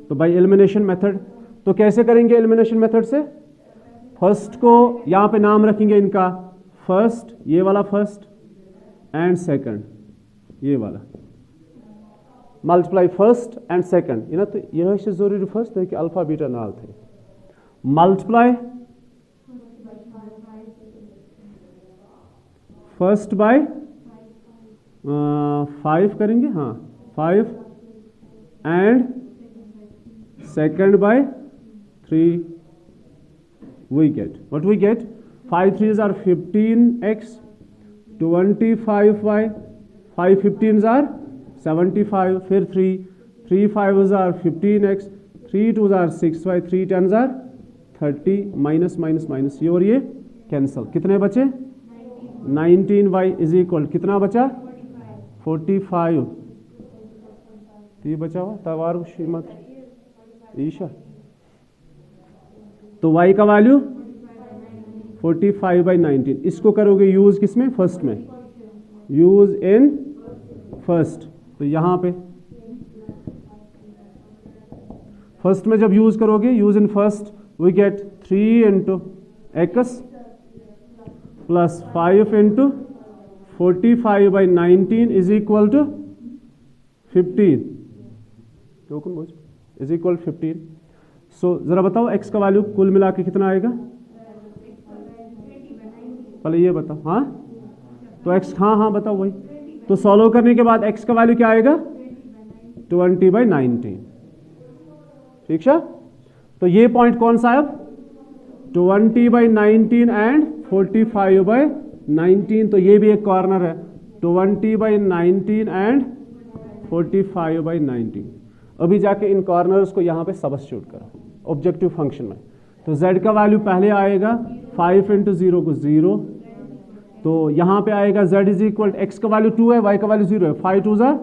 तो बाय एलिमिनेशन मेथड, तो कैसे करेंगे एलिमिनेशन मेथड से? फर्स्ट को यहां पे नाम रखेंगे इनका, फर्स्ट ये वाला फर्स्ट, एंड सेकंड ये वाला। मल्टीप्लाई फर्स्ट एंड सेकंड यह तो यह जरूरी फर्स्ट कि अल्फा बीटा नाल थे मल्टीप्लाई फर्स्ट बाय 5 करेंगे, हाँ 5 and second by 3 we get what we get 5 3s are 15x 25y 5 15s are 75 फिर 3 5s are 15x 3 2s are 6y 3 10s are 30 minus minus minus ये और ये cancel कितने बचे 19y इज इक्वल कितना बचा 45 तो ये बचा हुआ तवार श्रीमत ईशा तो y का वैल्यू 45/19 इसको करोगे यूज किसमें फर्स्ट में यूज इन फर्स्ट तो यहां पे फर्स्ट में जब यूज करोगे use in first we get 3 into x plus 5 into 45/19 is equal to 15 is equal 15 so जरा बताओ x का वैल्यू कुल मिला के कितना आएगा पहले ये बताओ हाँ तो x हाँ बताओ वही तो सॉल्व करने के बाद x का वैल्यू क्या आएगा 20/19 ठीक है तो ये पॉइंट कौन सा है अब 20/19 एंड 45/19 तो ये भी एक कॉर्नर है 20/19 एंड 45/19 अभी जाके इन कॉर्नर्स को यहां पे सब्स्टिट्यूट करो ऑब्जेक्टिव फंक्शन में तो z का वैल्यू पहले आएगा 5 into 0 को 0 तो यहां पे आएगा z इज इक्वल x का वैल्यू 2 है y का वैल्यू 0 है 5 2 are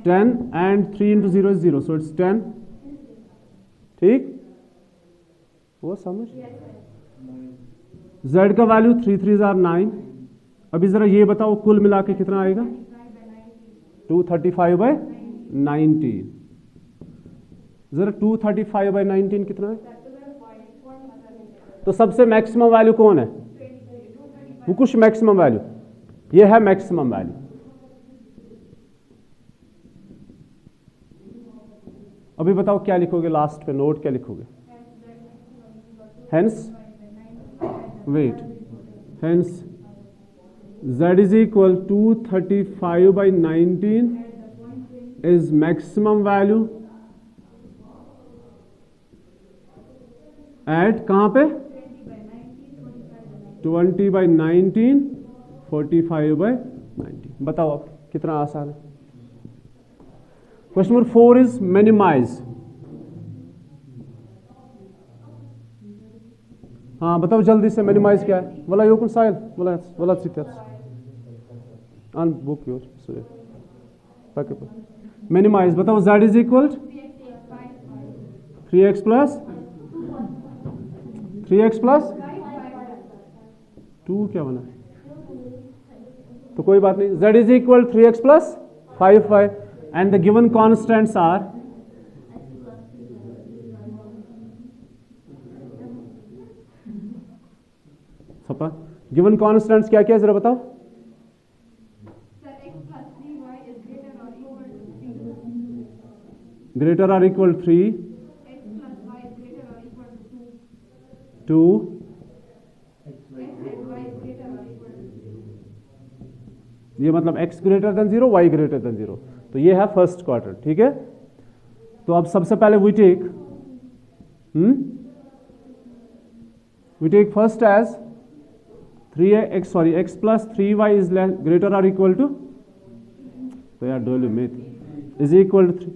10 and 3 into 0 is 0 so it's 10 ठीक वो समझ z का वैल्यू 3 3s are 9 अभी जरा ये बताओ कुल मिला के कितना आएगा 235/19 जरा 235/19 कितना है तो सबसे मैक्सिमम वैल्यू कौन है वो कुछ मैक्सिमम वैल्यू ये है मैक्सिमम वैल्यू अभी बताओ क्या लिखोगे लास्ट पे नोट क्या लिखोगे hence wait hence z is equal 235/19 is maximum value at कहां पे 20/19 45/19 बताओ अब कितना आसान है क्वेश्चन नंबर 4 इज मिनिमाइज हाँ बताओ जल्दी से मिनिमाइज क्या है वला योकुन साइल वला सित्यस अन बुक योर सॉरी ताके मिनिमाइज बताओ z is equal 3x plus 2 क्या बना तो कोई बात नहीं z is equal 3x plus 5y and the given constants are सपा गिवन कॉन्स्टेंट्स क्या क्या है जरा बताओ greater or equal 3
x plus y is greater or equal to
2
x and y is greater or equal to 0
ये मतलब x greater than 0 y greater than 0 तो ये है फर्स्ट क्वार्टर ठीक है तो अब सबसे पहले we take first as 3x sorry x plus 3y is greater or equal to तो यार डोलू मेथ इज इक्वल टू 3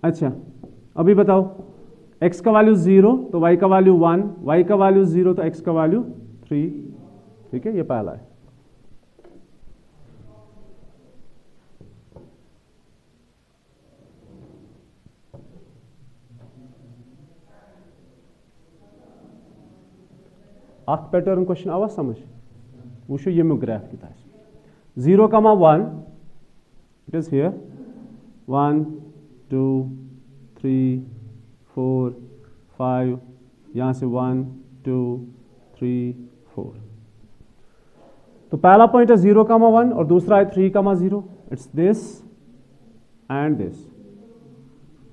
अच्छा अभी बताओ x का वैल्यू 0 तो y का वैल्यू 1 y का वैल्यू 0 तो x का वैल्यू 3 ठीक है ये पहला है अख पैटर्न क्वेश्चन आवा समझ वो ये ग्राफ की 0, 1 इट इज हियर 1 2 3 4 5 यहां से 1 2 3 4। तो पहला पॉइंट है 0,1 और दूसरा है 3,0। इट्स दिस एंड दिस,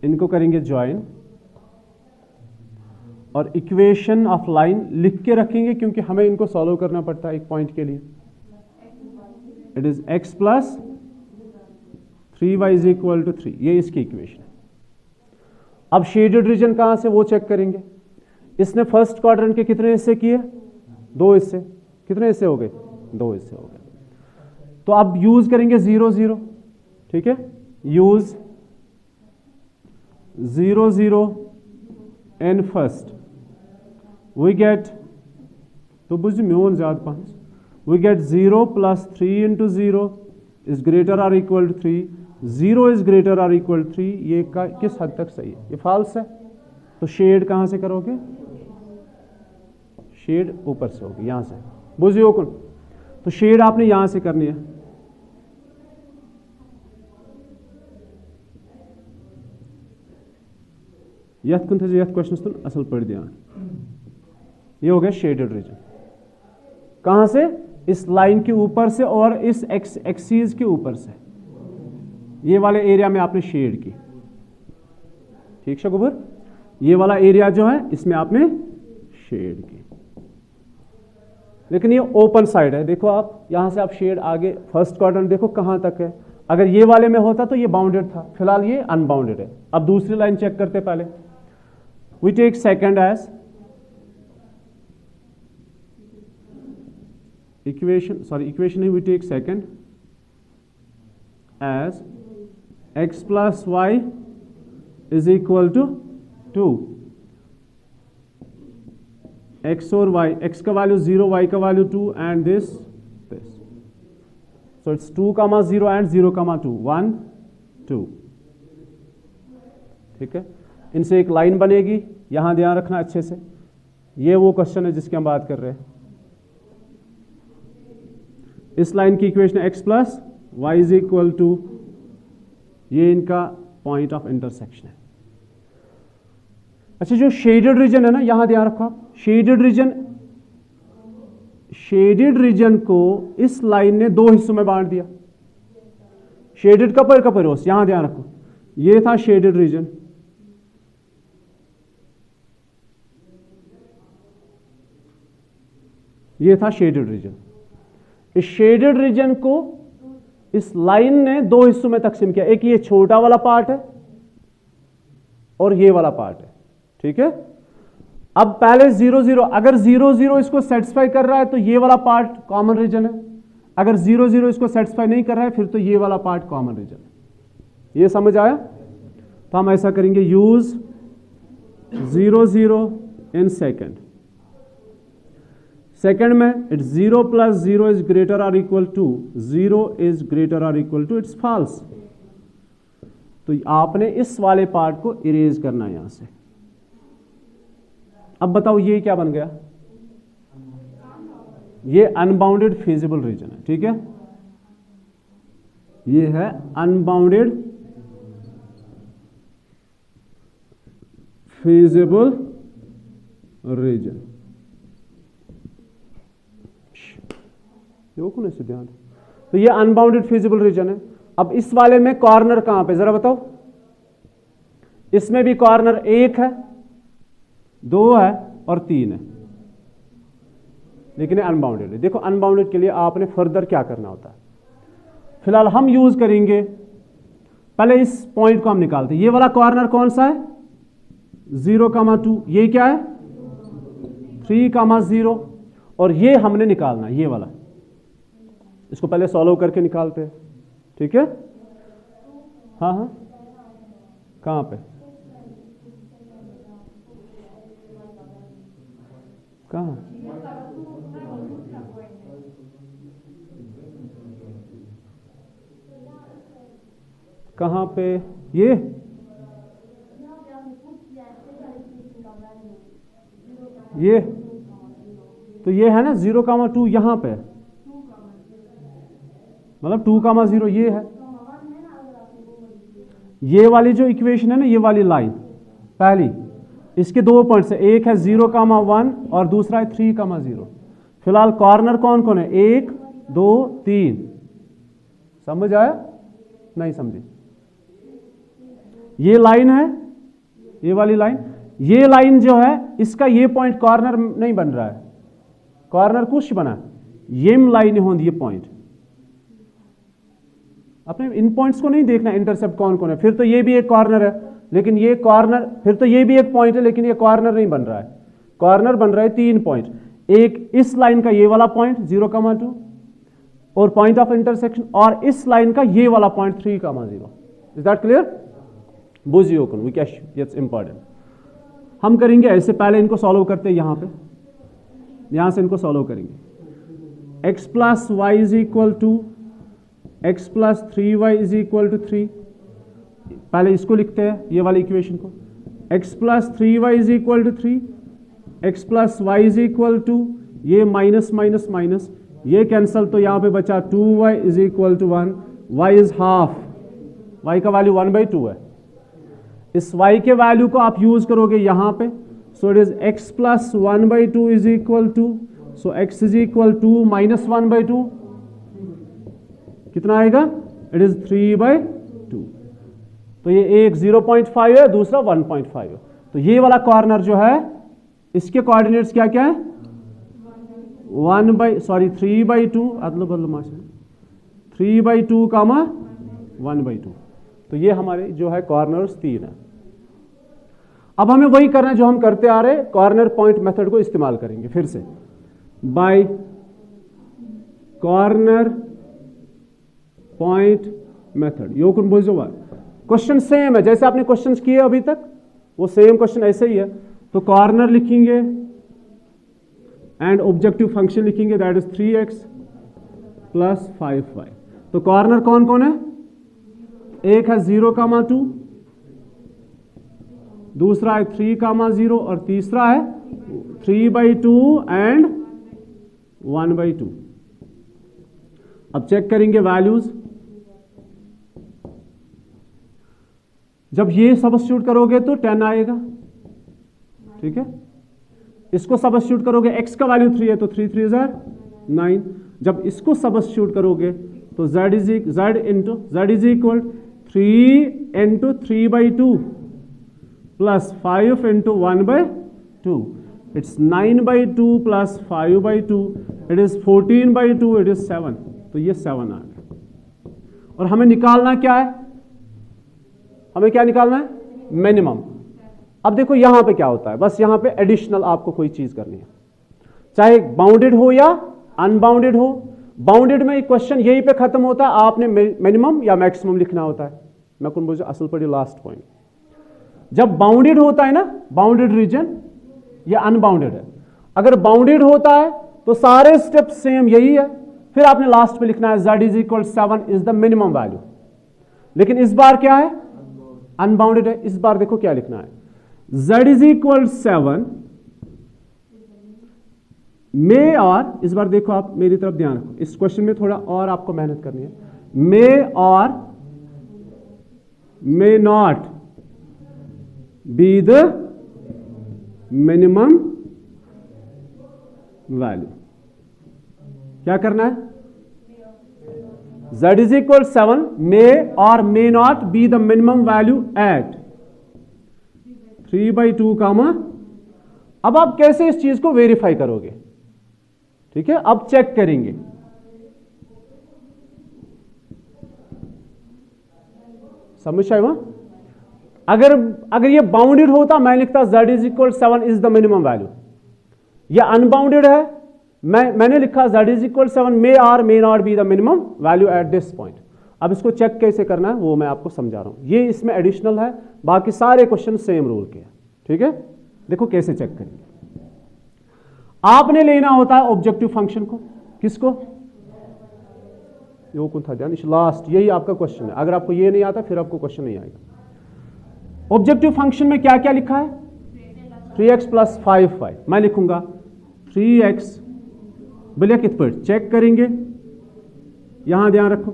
इनको करेंगे ज्वाइन और इक्वेशन ऑफ लाइन लिख के रखेंगे क्योंकि हमें इनको सॉल्व करना पड़ता है एक पॉइंट के लिए। It is x plus 3y is equal to 3, ये इसकी इक्वेशन है। अब शेडेड रीजन कहां से वो चेक करेंगे। इसने फर्स्ट क्वाड्रेंट के कितने हिस्से किए, 2 हिस्से। कितने हिस्से हो गए, 2 हिस्से हो गए। तो अब यूज करेंगे 0 0, ठीक है, use 0 0 in first we get, तो बुझ म्योन ज्यादा पास, we get 0 plus 3 into 0 is greater or equal to 3, 0 is greater or equal to 3। ये किस हद तक सही है, ये फॉल्स है। तो शेड कहां से करोगे, शेड ऊपर से होगी, यहां से बुझियो कौन। तो शेड आपने यहां से करनी है। यथ कुन थे यथ क्वेश्चन तुम असल पढ़ दिया। ये हो गया शेडेड रीजन। कहां से, इस लाइन के ऊपर से और इस एक्सीज के ऊपर से, ये वाले एरिया में आपने शेड की, ठीक शकुबर। ये वाला एरिया जो है इसमें आपने शेड की, लेकिन ये ओपन साइड है। देखो आप यहां से आप शेड आगे फर्स्ट क्वाड्रेंट देखो कहां तक है। अगर ये वाले में होता तो ये बाउंडेड था, फिलहाल ये अनबाउंडेड है। अब दूसरी लाइन चेक करते पहले। We take second as equation, sorry equation नहीं, we take second as x plus y is equal to 2। x और y, x का वैल्यू 0, y का value 2 and this this. So it's 2,0 एंड 0,2 1 2, ठीक है। इनसे एक लाइन बनेगी, यहां ध्यान रखना अच्छे से। ये वो क्वेश्चन है जिसकी हम बात कर रहे हैं। इस लाइन की equation x plus y is equal to, ये इनका पॉइंट ऑफ इंटरसेक्शन है। अच्छा, जो शेडेड रीजन है ना, यहां ध्यान रखो आप, शेडेड रीजन को इस लाइन ने 2 हिस्सों में बांट दिया। शेडेड कपर कपरोस, यहां ध्यान रखो, ये था शेडेड रीजन, ये था शेडेड रीजन। इस शेडेड रीजन को इस लाइन ने 2 हिस्सों में तकसीम किया। एक ये छोटा वाला पार्ट है और ये वाला पार्ट है, ठीक है। अब पहले 0 0, अगर 0 0 इसको सेटिस्फाई कर रहा है तो ये वाला पार्ट कॉमन रीजन है। अगर 0 0 इसको सेटिस्फाई नहीं कर रहा है फिर तो ये वाला पार्ट कॉमन रीजन है। ये समझ आया। तो हम ऐसा करेंगे, यूज 0 0 इन सेकेंड। सेकेंड में it's 0 plus 0 is greater or equal to 0 is greater or equal to, it's false. तो आपने इस वाले पार्ट को इरेज करना है यहां से। अब बताओ ये क्या बन गया, ये अनबाउंडेड फिजिबल रीजन है, ठीक है। ये है अनबाउंडेड फिजिबल रीजन। कौन ऐसे ध्यान, तो ये अनबाउंडेड फिजिबल रीजन है। अब इस वाले में कॉर्नर कहां पे, जरा बताओ। इसमें भी कॉर्नर 1 है, 2 है और 3 है, लेकिन अनबाउंडेड है। देखो अनबाउंडेड के लिए आपने फर्दर क्या करना होता है। फिलहाल हम यूज करेंगे, पहले इस पॉइंट को हम निकालते हैं। ये वाला कॉर्नर कौन सा है, 0,2। ये क्या है, 3,0 और ये हमने निकालना है, ये वाला। इसको पहले सॉल्व करके निकालते हैं, ठीक है। हाँ हाँ, कहां पे, कहां, कहां पे, ये तो ये है ना 0,2 यहां पे, मतलब 2,0 ये है। ये वाली जो इक्वेशन है ना, ये वाली लाइन पहली, इसके दो पॉइंट्स है, एक है 0,1 और दूसरा है 3,0। फिलहाल कॉर्नर कौन कौन है, 1 2 3। समझ आया, नहीं समझे? ये लाइन है, ये वाली लाइन, ये लाइन जो है इसका ये पॉइंट कॉर्नर नहीं बन रहा है, कॉर्नर कुछ बना, ये लाइन होंगी ये पॉइंट। अपने इन पॉइंट्स को नहीं देखना इंटरसेप्ट कौन कौन है, फिर तो ये भी एक कॉर्नर है लेकिन ये कॉर्नर, फिर तो ये भी एक पॉइंट है लेकिन ये कॉर्नर नहीं बन रहा है। कॉर्नर बन रहा है 3 पॉइंट, एक इस लाइन का ये वाला पॉइंट 0,2 और पॉइंट ऑफ इंटरसेक्शन, और इस लाइन का ये वाला पॉइंट 3,0। Is that clear? बुझियो कौन वी कैश, इट्स इंपॉर्टेंट। हम करेंगे ऐसे, पहले इनको सॉल्व करते हैं, यहां पे यहां से इनको सॉल्व करेंगे। x plus y is equal to x plus 3y is equal to 3। पहले इसको लिखते हैं, ये वाली इक्वेशन को, x plus 3y is equal to 3, x plus y is equal to, ये माइनस माइनस माइनस, ये कैंसल, तो यहां पे बचा 2y is equal to 1, y is half, y का वैल्यू 1/2 है। इस y के वैल्यू को आप यूज करोगे यहां पे, so it is x plus 1/2 is equal to, so x is equal to minus 1/2, कितना आएगा, इट इज 3/2। तो ये एक 0.5 है, दूसरा 1.5 है। तो ये वाला कॉर्नर जो है इसके कोऑर्डिनेट्स क्या क्या है, 3/2, अदलो बदलो माशा, 3/2 कामा 1/2। तो ये हमारे जो है कॉर्नर्स 3 है। अब हमें वही करना है जो हम करते आ रहे, कॉर्नर पॉइंट मेथड को इस्तेमाल करेंगे फिर से, बाय कॉर्नर पॉइंट मेथड। यो कुन बोझो बात, क्वेश्चन सेम है जैसे आपने क्वेश्चंस किए अभी तक, वो सेम क्वेश्चन ऐसे ही है। तो कॉर्नर लिखेंगे एंड ऑब्जेक्टिव फंक्शन लिखेंगे, that is 3x plus 5y। तो कॉर्नर कौन कौन है, एक है 0,2, दूसरा है 3,0 और तीसरा है 3/2 एंड 1/2। अब चेक करेंगे वैल्यूज, जब ये सब्स्टिट्यूट करोगे तो 10 आएगा, ठीक है। इसको सब्स्टिट्यूट करोगे, x का वैल्यू 3 है तो 3 3 ज़ार 9। जब इसको सब्स्टिट्यूट करोगे तो z is equal 3 into 3/2 plus 5 into 1/2, it's 9/2 plus 5/2, it is 14/2, it is 7। तो ये 7 आ गया। और हमें निकालना क्या है, हमें क्या निकालना है, मिनिमम। अब देखो यहां पे क्या होता है, बस यहां पे एडिशनल आपको कोई चीज करनी है, चाहे बाउंडेड हो या अनबाउंडेड हो। बाउंडेड में क्वेश्चन यहीं पे खत्म होता है, आपने मिनिमम या मैक्सिमम लिखना होता है। मैं कौन बोझो असल पड़ी लास्ट पॉइंट, जब बाउंडेड होता है ना, बाउंडेड रीजन या अनबाउंडेड है, अगर बाउंडेड होता है तो सारे स्टेप्स सेम यही है, फिर आपने लास्ट पे लिखना है z is equal 7 is the minimum value. लेकिन इस बार क्या है, अनबाउंडेड है। इस बार देखो क्या लिखना है, z इज इक्वल 7 मे, और इस बार देखो आप मेरी तरफ ध्यान रखो, इस क्वेश्चन में थोड़ा और आपको मेहनत करनी है, मे और may not be the minimum value. क्या करना है, z इज इक्वल 7 मे और may not be the minimum value at 3/2 comma. अब आप कैसे इस चीज को वेरीफाई करोगे, ठीक है, अब चेक करेंगे। समझ आए? अगर ये बाउंडेड होता मैं लिखता z is equal 7 is the minimum value, या अनबाउंडेड है मैंने लिखा z is equal 7 may or may not be the minimum value at this point. अब इसको चेक कैसे करना है वो मैं आपको समझा रहा हूं, ये इसमें एडिशनल है, बाकी सारे क्वेश्चन सेम रूल के हैं, ठीक है। देखो कैसे चेक करेंगे, आपने लेना होता है ऑब्जेक्टिव फंक्शन को, किसको, यो कौन था जान, लास्ट, यही आपका क्वेश्चन है। अगर आपको ये नहीं आता फिर आपको क्वेश्चन नहीं आएगा। ऑब्जेक्टिव फंक्शन में क्या क्या लिखा है, 3x प्लस 5y। मैं लिखूंगा 3x, बोलिए कित पर चेक करेंगे, यहां ध्यान रखो,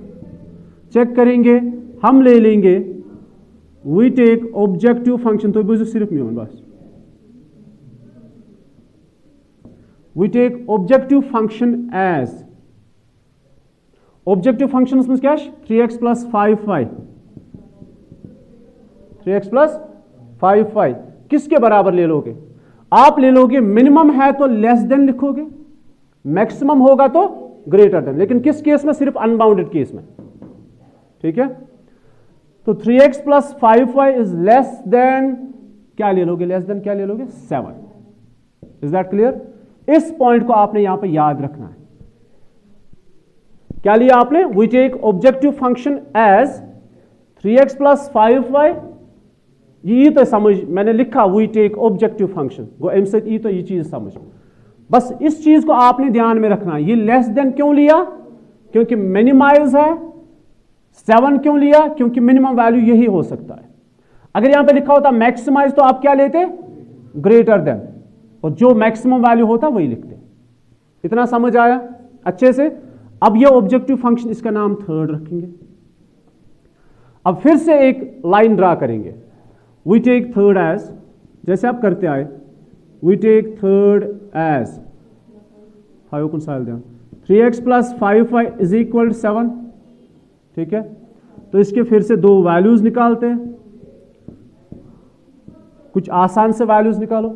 चेक करेंगे, हम ले लेंगे वी टेक ऑब्जेक्टिव फंक्शन, तो बुझो सिर्फ में बस we take objective function as, objective function में क्या है 3x plus 5y, 3x plus 5y किसके बराबर ले लोगे? आप ले लोगे मिनिमम है तो लेस देन लिखोगे, मैक्सिमम होगा तो ग्रेटर देन, लेकिन किस केस में? सिर्फ अनबाउंडेड केस में। ठीक है, तो 3x plus 5y is less than क्या ले लोगे? लेस देन क्या ले लोगे? 7। Is that clear? इस पॉइंट को आपने यहां पे याद रखना है। क्या लिया आपने? We take objective function as 3x plus 5y, ये तो समझ, मैंने लिखा वी टेक ऑब्जेक्टिव फंक्शन, वो एम से ई, तो ये चीज समझ, बस इस चीज को आपने ध्यान में रखना है। ये लेस देन क्यों लिया? क्योंकि मिनिमाइज है। 7 क्यों लिया? क्योंकि मिनिमम वैल्यू यही हो सकता है। अगर यहां पे लिखा होता मैक्सिमाइज तो आप क्या लेते? ग्रेटर देन, और जो मैक्सिमम वैल्यू होता वही लिखते। इतना समझ आया अच्छे से? अब ये ऑब्जेक्टिव फंक्शन, इसका नाम थर्ड रखेंगे। अब फिर से एक लाइन ड्रा करेंगे। वी टेक थर्ड एज, जैसे आप करते आए, वी टेक थर्ड एज 5 को साल दें 3x plus 5y is equal 7। ठीक है, तो इसके फिर से दो वैल्यूज निकालते हैं, कुछ आसान से वैल्यूज निकालो।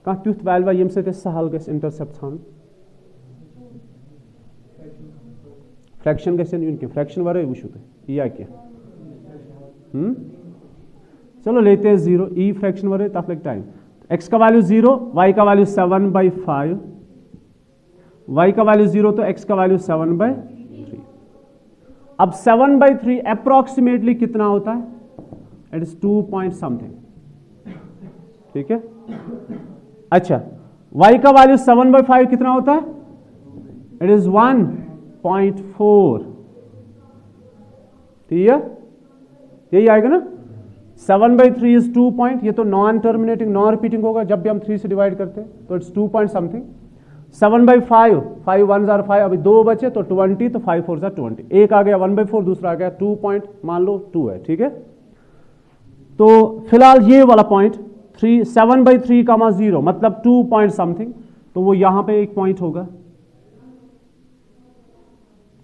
कह तुथ वैल्यू यम से सहल गस इंटरसेप्ट थान, फ्रैक्शन गसन यून, फ्रैक्शन वरे वो या क्या? चलो लेते हैं 0, ई फ्रैक्शन वरे तथ लग टाइम। x का वैल्यू 0, y का वैल्यू 7/5, y का वैल्यू 0 तो x का वैल्यू 7/3। अब 7/3 अप्रोक्सीमेटली कितना होता है? It is 2 point something. ठीक है, अच्छा y का वैल्यू 7/5 कितना होता है? It is 1.4। ठीक है, यही आएगा ना? 7/3 इज 2 पॉइंट, ये तो नॉन टर्मिनेटिंग नॉन रिपीटिंग होगा जब भी हम 3 से डिवाइड करते हैं, तो इट्स 2 पॉइंट समथिंग। 7/5, 5 1 जार 5, अभी 2 बचे तो 20, तो 5 4 जार 20, एक आ गया 1/4, दूसरा आ गया 2 पॉइंट, मान लो 2 है। ठीक है, तो फिलहाल ये वाला पॉइंट 7/3, 0 मतलब 2 पॉइंट समथिंग, तो वो यहां पे एक पॉइंट होगा।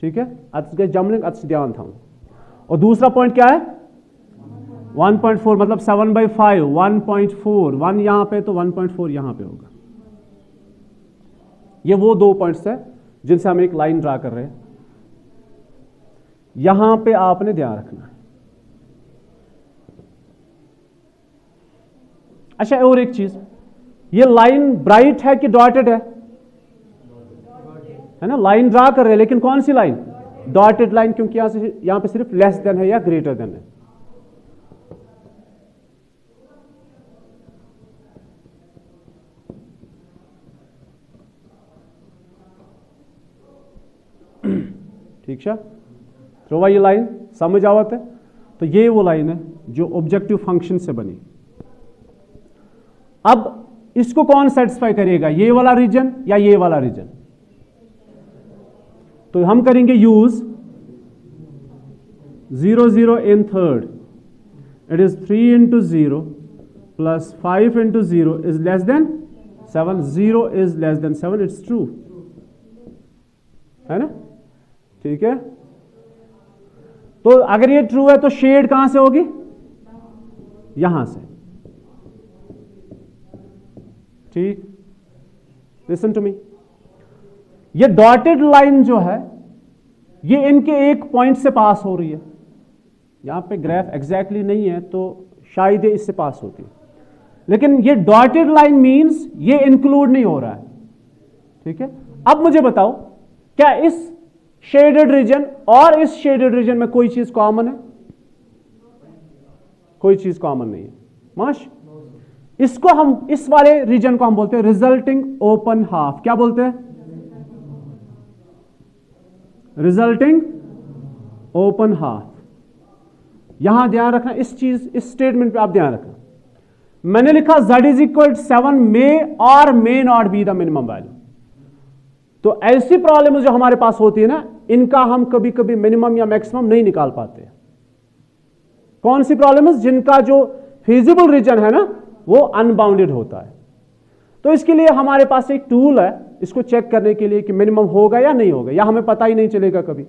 ठीक है, जमलिंग ध्यान था। और दूसरा पॉइंट क्या है? 1.4, मतलब 7/5, 1.4, 1 यहां पे तो 1.4 यहां पे होगा। ये वो दो पॉइंट्स है जिनसे हम एक लाइन ड्रा कर रहे हैं, यहां पे आपने ध्यान रखना है। अच्छा, और एक चीज, ये लाइन ब्राइट है कि डॉटेड है ना? लाइन ड्रा कर रहे हैं, लेकिन कौन सी लाइन? डॉटेड लाइन, क्योंकि यहां पे सिर्फ लेस देन है या ग्रेटर देन है। ठीक है, तो ये लाइन समझ आवत है? तो ये वो लाइन है जो ऑब्जेक्टिव फंक्शन से बनी। अब इसको कौन सेटिस्फाई करेगा? ये वाला रीजन या ये वाला रीजन? तो हम करेंगे use 0 0 in third, it is 3 into 0 plus 5 into 0 is less than 7, 0 is less than 7, it's true है ना? ठीक है, तो अगर ये ट्रू है तो शेड कहां से होगी? यहां से। ठीक, लिसन टू मी, ये डॉटेड लाइन जो है ये इनके एक पॉइंट से पास हो रही है। यहां पे ग्राफ एग्जैक्टली नहीं है तो शायद ये इससे पास होती है, लेकिन ये डॉटेड लाइन मींस ये इंक्लूड नहीं हो रहा है। ठीक है, अब मुझे बताओ, क्या इस शेडेड रीजन और इस शेडेड रीजन में कोई चीज कॉमन है? कोई चीज कॉमन नहीं है। माश, इसको हम, इस वाले रीजन को हम बोलते हैं रिजल्टिंग ओपन हाफ। क्या बोलते हैं? Resulting open half. यहां ध्यान रखना, इस चीज, इस स्टेटमेंट पे आप ध्यान रखना। मैंने लिखा z इज इक्वल 7 मे और may not be the minimum value. तो ऐसी प्रॉब्लम जो हमारे पास होती है ना, इनका हम कभी कभी मिनिमम या मैक्सिमम नहीं निकाल पाते। कौन सी प्रॉब्लम? जिनका जो फिजिबल रीजन है ना वो अनबाउंडेड होता है। तो इसके लिए हमारे पास एक टूल है इसको चेक करने के लिए कि मिनिमम होगा या नहीं होगा, या हमें पता ही नहीं चलेगा कभी।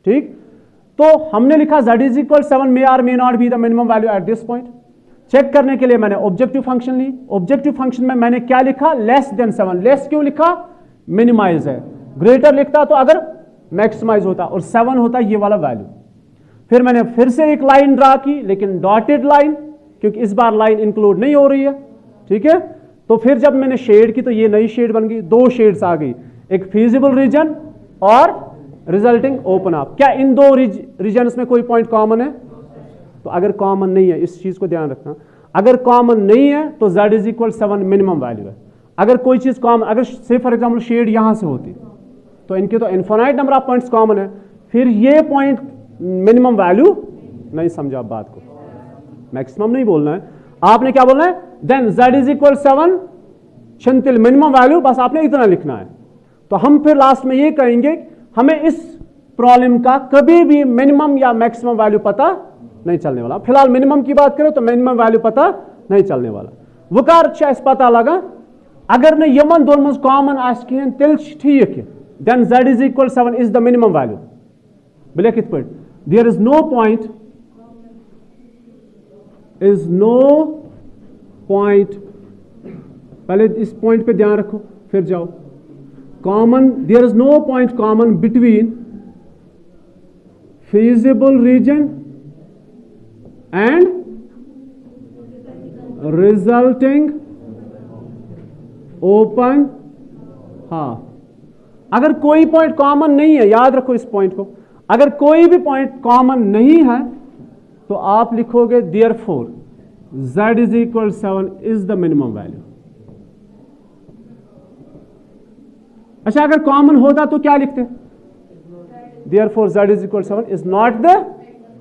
ठीक, तो हमने लिखा z is equal 7 may or may not be the minimum value at this point. Check करने के लिए मैंने ऑब्जेक्टिव फंक्शन ली। ऑब्जेक्टिव फंक्शन में मैंने क्या लिखा, लेस देन 7। लेस क्यों लिखा, मिनिमाइज है। ग्रेटर लिखता तो अगर मैक्सिमाइज होता, और 7 होता ये वाला वैल्यू। फिर मैंने फिर से एक लाइन ड्रा की, लेकिन डॉटेड लाइन, क्योंकि इस बार लाइन इंक्लूड नहीं हो रही है। ठीक है, तो फिर जब मैंने शेड की तो ये नई शेड बन गई, 2 शेड्स आ गई, एक फीजिबल रीजन और रिजल्टिंग ओपन अप। क्या इन 2 रीजन्स में कोई पॉइंट कॉमन है? तो अगर कॉमन नहीं है, इस चीज को ध्यान रखना, अगर कॉमन नहीं है तो z is equal 7 minimum value है। अगर कोई चीज कॉमन, अगर से फॉर एग्जाम्पल शेड यहां से होती तो इनके तो infinite number of points common है, फिर ये पॉइंट मिनिमम वैल्यू नहीं। समझा आप बात को, मैक्सिमम नहीं बोलना है, आपने क्या बोलना है, देन z इज इक्वल 7 छिंतिल मिनिमम वैल्यू, बस आपने इतना लिखना है। तो हम फिर लास्ट में ये कहेंगे हमें इस प्रॉब्लम का कभी भी मिनिमम या मैक्सिमम वैल्यू पता नहीं चलने वाला। फिलहाल मिनिमम की बात करें तो मिनिमम वैल्यू पता नहीं चलने वाला। वकार पता लगा अगर न यमन दोन मज कॉमन आस कहें तेल ठीक, then z is equal 7 is the minimum value. बोले कित पे, देयर इज नो पॉइंट, पहले इस पॉइंट पे ध्यान रखो फिर जाओ। Common, there is no point common between feasible region and resulting open half। अगर कोई पॉइंट कॉमन नहीं है, याद रखो इस पॉइंट को, अगर कोई भी पॉइंट कॉमन नहीं है तो आप लिखोगे therefore z is equal 7 is the minimum value। अच्छा, अगर कॉमन होता तो क्या लिखते, therefore z is equal 7 is not the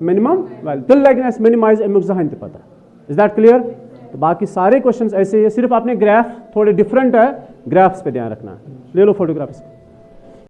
minimum value। तिल लगने मिनिमाइज अमुक जहां पता। Is that clear? तो बाकी सारे क्वेश्चंस ऐसे ही है, सिर्फ आपने ग्राफ थोड़े डिफरेंट है, ग्राफ्स पे ध्यान रखना है। ले लो फोटोग्राफ्स।